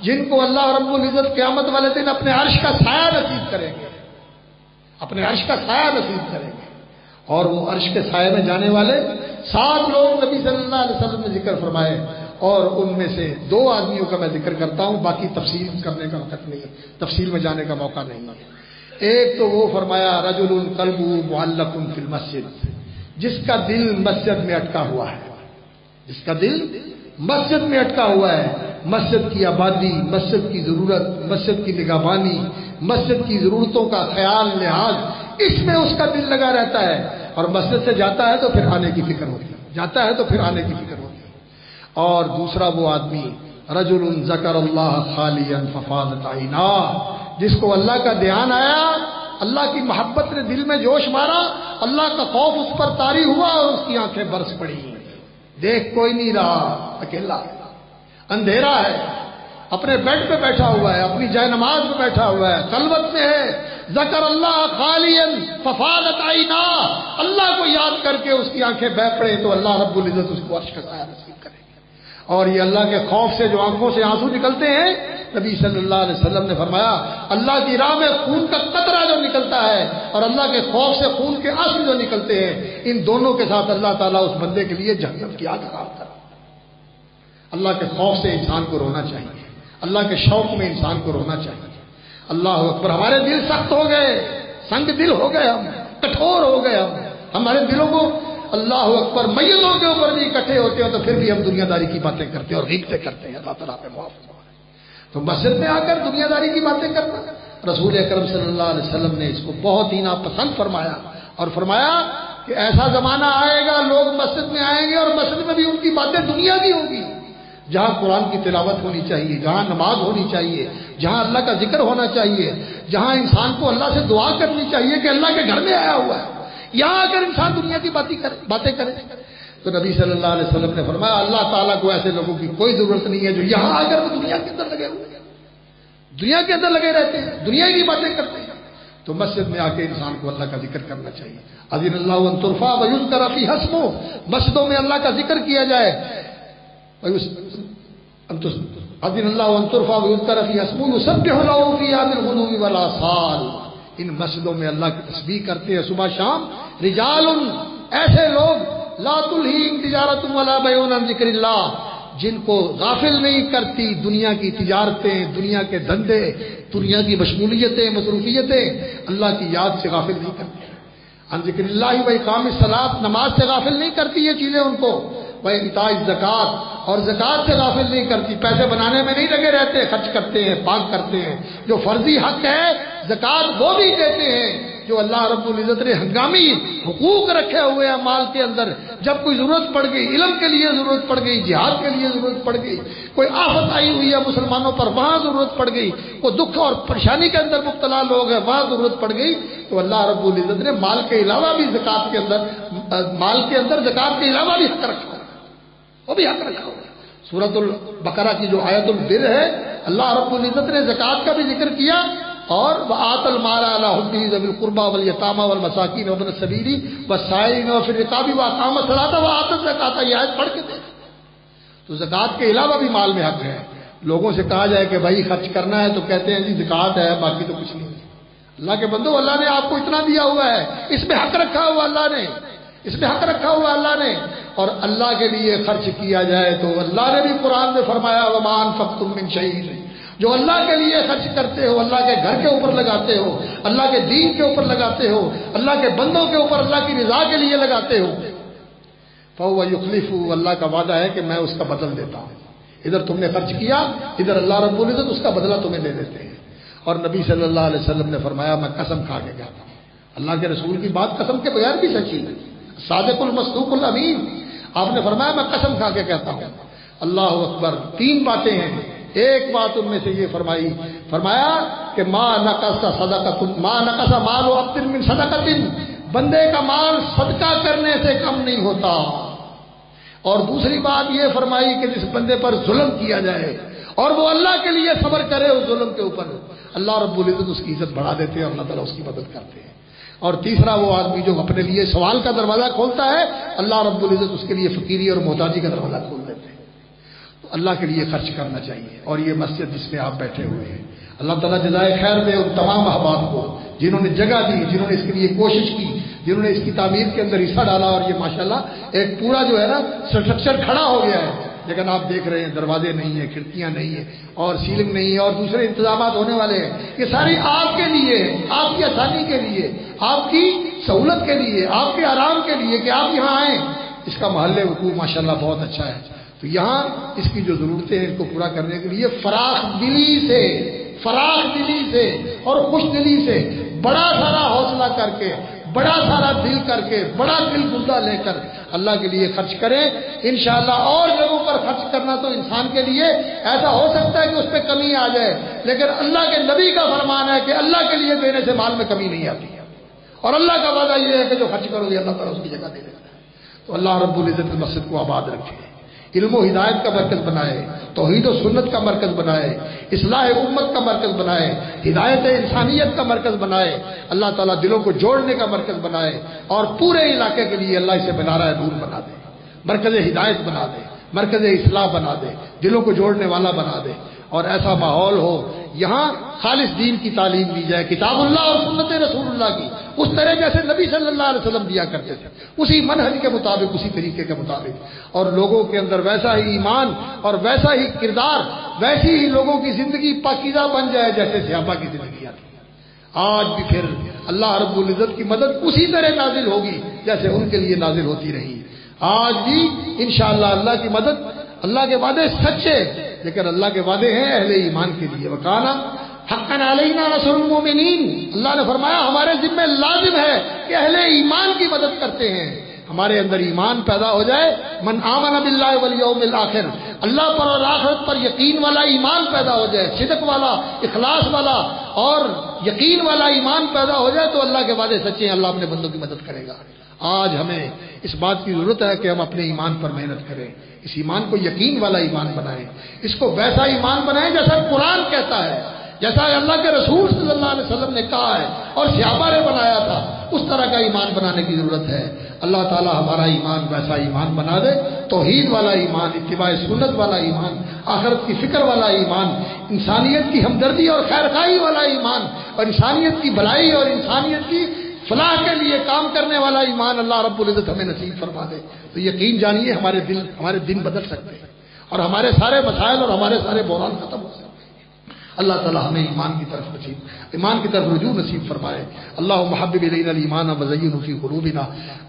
جن کو اللہ رب العزت قیامت والے دن اپنے عرش کا سایہ نصیب کریں گے، اپنے عرش کا سایہ نصیب کریں گے، اور وہ عرش کے سائے میں جانے والے 7 لوگ نبی صلی اللہ علیہ وسلم نے ذکر فرمائے، اور ان میں سے 2 آدمیوں کا میں ذکر کرتا ہوں، باقی تفصیل کرنے کا وقت نہیں ہے، تفصیل میں جانے کا موقع نہیں ہے۔ ایک تو وہ فرمایا رجل قلبہ معلق فی المسجد، جس کا دل مسجد میں اٹکا ہوا ہے، جس کا دل مسجد میں اٹکا ہوا ہے، مسجد کی آبادی، مسجد کی ضرورت، مسجد کی نگہبانی، مسجد کی ضرورتوں کا خیال لحاظ، اس میں اس کا دل لگا رہتا ہے، اور مسجد سے جاتا ہے تو پھر آنے کی فکر ہوتی ہے، جاتا ہے تو پھر آنے کی فکر ہوتی ہے۔ اور دوسرا وہ آدمی رجل ذکر اللہ خالیا ففاضت عیناہ، جس کو اللہ کا دھیان آیا، اللہ کی محبت نے دل میں جوش مارا، اللہ کا خوف اس پر طاری ہوا اور اس کی آنکھیں برس پڑی، دیکھ کوئی نہیں رہا، اکیلا ہے، اندھیرا ہے، اپنے بیڈ پہ بیٹھا ہوا ہے، اپنی جائے نماز میں بیٹھا ہوا ہے، خلوت میں ہے، ذکر اللہ خالیا ففاضت عیناہ، اللہ کو یاد کر کے اس کی آنکھیں بہہ پڑے تو اللہ رب العزت اس کو عرش کا سایہ نصیب کرے۔ اور یہ اللہ کے خوف سے جو آنکھوں سے آنسو نکلتے ہیں، نبی صلی اللہ علیہ وسلم نے فرمایا اللہ کی راہ میں خون کا قطرہ جو نکلتا ہے اور اللہ کے خوف سے خون کے آنسو جو نکلتے ہیں، ان دونوں کے ساتھ اللہ تعالیٰ اس بندے کے لیے جہنم کی آگ حرام کرتا ہے۔ اللہ کے خوف سے انسان کو رونا چاہیے، اللہ کے شوق میں انسان کو رونا چاہیے۔ اللہ اکبر۔ ہمارے دل سخت ہو گئے، سنگ دل ہو گئے، ہم کٹھور ہو گئے، ہمارے دلوں کو اللہ اکبر میتوں کے اوپر بھی اکٹھے ہوتے ہیں تو پھر بھی ہم دنیا داری کی باتیں کرتے ہیں اور غیبتیں کرتے ہیں، اللہ تعالیٰ پہ معاف ہو۔ تو مسجد میں آ کر دنیا داری کی باتیں کرنا، رسول اکرم صلی اللہ علیہ وسلم نے اس کو بہت ہی ناپسند فرمایا، اور فرمایا کہ ایسا زمانہ آئے گا لوگ مسجد میں آئیں گے اور مسجد میں بھی ان کی باتیں دنیا کی ہوگی، جہاں قرآن کی تلاوت ہونی چاہیے، جہاں نماز ہونی چاہیے، جہاں اللہ کا ذکر ہونا چاہیے، جہاں انسان کو اللہ سے دعا کرنی چاہیے کہ اللہ کے گھر میں آیا ہوا ہے، یہاں اگر انسان دنیا کی باتیں کرے تو نبی صلی اللہ علیہ وسلم نے فرمایا اللہ تعالیٰ کو ایسے لوگوں کی کوئی ضرورت نہیں ہے جو یہاں آ کر وہ دنیا کے اندر لگے ہوئے ہیں، دنیا کے اندر لگے رہتے ہیں، دنیا کی باتیں کرتے ہیں۔ تو مسجد میں آ کے انسان کو اللہ کا ذکر کرنا چاہیے. اذن اللہ ان ترفع ویذکر فیہا اسمہ، مسجدوں میں اللہ کا ذکر کیا جائے. اذن اللہ ان ترفع ویذکر فیہا اسمہ یسبح لہ فیہا بالغدو والآصال. ان مسجدوں میں اللہ کی تسبیح کرتے ہیں صبح شام. رجال، ایسے لوگ، لا تلہیہم تجارۃ ولا بیع عن ذکر اللہ، جن کو غافل نہیں کرتی دنیا کی تجارتیں، دنیا کے دھندے، دنیا کی مشغولیتیں، مصروفیتیں، اللہ کی یاد سے غافل نہیں کرتے. عن ذکر اللہ و اقام الصلاۃ، نماز سے غافل نہیں کرتی یہ چیزیں ان کو. وہ ایتاء الزکات، اور زکات سے غافل نہیں کرتی. پیسے بنانے میں نہیں لگے رہتے، خرچ کرتے ہیں، پاک کرتے ہیں. جو فرضی حق ہے زکات وہ بھی دیتے ہیں جو اللہ رب العزت نے ہنگامی حقوق رکھے ہوئے ہیں مال کے اندر. جب کوئی ضرورت پڑ گئی، علم کے لیے ضرورت پڑ گئی، جہاد کے لیے ضرورت پڑ گئی، کوئی آفت آئی ہوئی ہے مسلمانوں پر وہاں ضرورت پڑ گئی، کوئی دکھ اور پریشانی کے اندر مبتلا لوگ ہیں وہاں ضرورت پڑ گئی، تو اللہ رب العزت نے مال کے علاوہ بھی زکات کے اندر، مال کے اندر زکات کے علاوہ بھی حق رکھا ہوا، وہ بھی حق رکھا ہوا. سورۃ البقرہ کی جو آیت البر ہے، اللہ رب العزت نے زکات کا بھی ذکر کیا اور وآت المال علی حبہ ذوی القربى والیتامى والمساکین وابن السبیل والسائلین وفی الرقاب واقام الصلاۃ وآت الزکاۃ. یہ آیت پڑھ کے دے. تو زکات کے علاوہ بھی مال میں حق ہے. لوگوں سے کہا جائے کہ بھائی خرچ کرنا ہے تو کہتے ہیں جی زکات ہے، باقی تو کچھ نہیں. اللہ کے بندو، اللہ نے آپ کو اتنا دیا ہوا ہے، اس میں حق رکھا ہوا اللہ نے، اس میں حق رکھا ہوا اللہ نے. اور اللہ کے لیے خرچ کیا جائے تو اللہ نے بھی قرآن میں فرمایا وما انفقتم من شیء، جو اللہ کے لیے خرچ کرتے ہو، اللہ کے گھر کے اوپر لگاتے ہو، اللہ کے دین کے اوپر لگاتے ہو، اللہ کے بندوں کے اوپر اللہ کی رضا کے لیے لگاتے ہو، فهو يخلفه، اللہ کا وعدہ ہے کہ میں اس کا بدل دیتا ہوں. ادھر تم نے خرچ کیا، ادھر اللہ رب العزت اس کا بدلہ تمہیں دے دیتے ہیں. اور نبی صلی اللہ علیہ وسلم نے فرمایا میں قسم کھا کے کہتا ہوں، اللہ کے رسول کی بات قسم کے بغیر بھی سچی ہے، صادق المصدوق الامین. آپ نے فرمایا میں قسم کھا کے کہتا ہوں. اللہ اکبر. 3 باتیں ہیں. ایک بات ان میں سے یہ فرمایا کہ ما نقص صدقۃ، ما نقص مال عبد من صدقۃ، بندے کا مال صدقہ کرنے سے کم نہیں ہوتا. اور دوسری بات یہ فرمائی کہ جس بندے پر ظلم کیا جائے اور وہ اللہ کے لیے صبر کرے اس ظلم کے اوپر، اللہ رب العزت اس کی عزت بڑھا دیتے ہیں اور اللہ تعالیٰ اس کی مدد کرتے ہیں. اور تیسرا وہ آدمی جو اپنے لیے سوال کا دروازہ کھولتا ہے، اللہ رب العزت اس کے لیے فقیری اور محتاجی کا دروازہ کھول دیتے ہیں. تو اللہ کے لیے خرچ کرنا چاہیے. اور یہ مسجد جس میں آپ بیٹھے ہوئے ہیں، اللہ تعالیٰ جزائے خیر دے ان تمام احباب کو جنہوں نے جگہ دی، جنہوں نے اس کے لیے کوشش کی، جنہوں نے اس کی تعمیر کے اندر حصہ ڈالا. اور یہ ماشاءاللہ ایک پورا جو ہے نا اسٹرکچر کھڑا ہو گیا ہے. لیکن آپ دیکھ رہے ہیں دروازے نہیں ہیں، کھڑکیاں نہیں ہیں، اور سیلنگ نہیں ہے، اور دوسرے انتظامات ہونے والے ہیں. یہ ساری آپ کے لیے، آپ کی آسانی کے لیے، آپ کی سہولت کے لیے، آپ کے آرام کے لیے کہ آپ یہاں آئیں. اس کا محل وقوع ماشاءاللہ بہت اچھا ہے. تو یہاں اس کی جو ضرورتیں ہیں ان کو پورا کرنے کے لیے فراخ دلی سے اور خوش دلی سے، بڑا سارا حوصلہ کر کے، بڑا سارا دل کر کے، بڑا دل گردہ لے کر اللہ کے لیے خرچ کریں. انشاءاللہ اور جگہوں پر خرچ کرنا تو انسان کے لیے ایسا ہو سکتا ہے کہ اس پہ کمی آ جائے، لیکن اللہ کے نبی کا فرمان ہے کہ اللہ کے لیے دینے سے مال میں کمی نہیں آتی ہے. اور اللہ کا وعدہ یہ ہے کہ جو خرچ کرو گے اللہ تعالیٰ اس کی جگہ دے دیتا ہے. تو اللہ رب العزت مسجد کو آباد رکھے، علم و ہدایت کا مرکز بنائے، توحید و سنت کا مرکز بنائے، اصلاح امت کا مرکز بنائے، ہدایت انسانیت کا مرکز بنائے. اللہ تعالیٰ دلوں کو جوڑنے کا مرکز بنائے اور پورے علاقے کے لیے اللہ اسے بنارہ نور بنا دے، مرکز ہدایت بنا دے، مرکز اصلاح بنا دے، دلوں کو جوڑنے والا بنا دے. اور ایسا ماحول ہو یہاں خالص دین کی تعلیم دی جائے، کتاب اللہ اور سنت رسول اللہ کی اس طرح جیسے نبی صلی اللہ علیہ وسلم دیا کرتے تھے، اسی منہج کے مطابق، اسی طریقے کے مطابق. اور لوگوں کے اندر ویسا ہی ایمان اور ویسا ہی کردار، ویسی ہی لوگوں کی زندگی پاکیزہ بن جائے جیسے صحابہ کی زندگیاں تھیں. آج بھی پھر اللہ رب العزت کی مدد اسی طرح نازل ہوگی جیسے ان کے لیے نازل ہوتی رہی. آج بھی انشاءاللہ اللہ کی مدد، اللہ کے وعدے سچے، لیکن اللہ کے وعدے ہیں اہل ایمان کے لیے. وکانا حقا علینا نصر المؤمنین، اللہ نے فرمایا ہمارے ذمہ لازم ہے کہ اہل ایمان کی مدد کرتے ہیں. ہمارے اندر ایمان پیدا ہو جائے، من آمن باللہ والیوم الآخر، اللہ پر اور آخرت پر یقین والا ایمان پیدا ہو جائے، صدق والا، اخلاص والا اور یقین والا ایمان پیدا ہو جائے تو اللہ کے وعدے سچے ہیں، اللہ اپنے بندوں کی مدد کرے گا. آج ہمیں اس بات کی ضرورت ہے کہ ہم اپنے ایمان پر محنت کریں، اس ایمان کو یقین والا ایمان بنائیں، اس کو ویسا ایمان بنائیں جیسا قرآن کہتا ہے. جیسا اللہ کے رسول صلی اللہ علیہ وسلم نے کہا ہے اور صحابہ نے بنایا تھا، اس طرح کا ایمان بنانے کی ضرورت ہے۔ اللہ تعالی ہمارا ایمان ویسا ایمان بنا دے، توحید والا ایمان، اتباع سنت والا ایمان، آخرت کی فکر والا ایمان، انسانیت کی ہمدردی اور خیرخواہی والا ایمان، اور انسانیت کی بھلائی اور انسانیت کی فلاح کے لیے کام کرنے والا ایمان اللہ رب العزت ہمیں نصیب فرما دے۔ تو یقین جانیے ہمارے دن بدل سکتے ہیں اور ہمارے سارے مسائل اور ہمارے سارے بحران ختم ہو سکتے ہیں۔ اللہ تعالی ہمیں ایمان کی طرف رجوع نصیب فرمائے۔ اللہ محبب الینا الایمان وزینہ فی قلوبنا،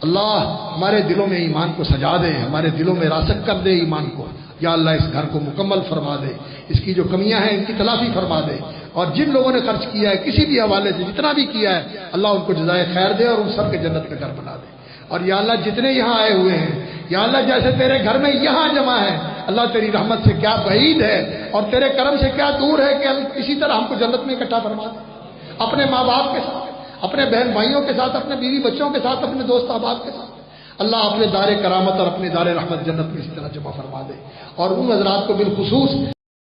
اللہ ہمارے دلوں میں ایمان کو سجا دے، ہمارے دلوں میں راسخ کر دے ایمان کو۔ یا اللہ اس گھر کو مکمل فرما دے، اس کی جو کمیاں ہیں ان کی تلافی فرما دے، اور جن لوگوں نے خرچ کیا ہے کسی بھی حوالے سے جتنا بھی کیا ہے اللہ ان کو جزائے خیر دے اور ان سب کے جنت کا گھر بنا دے۔ اور یا اللہ جتنے یہاں آئے ہوئے ہیں، یا اللہ جیسے تیرے گھر میں یہاں جمع ہے، اللہ تیری رحمت سے کیا بعید ہے اور تیرے کرم سے کیا دور ہے کہ اسی طرح ہم کو جنت میں اکٹھا فرما دے، اپنے ماں باپ کے ساتھ، اپنے بہن بھائیوں کے ساتھ، اپنے بیوی بچوں کے ساتھ، اپنے دوست احباب کے ساتھ۔ اللہ اپنے دار کرامت اور اپنے دار رحمت جنت میں اسی طرح جمع فرما دے، اور ان حضرات کو بالخصوص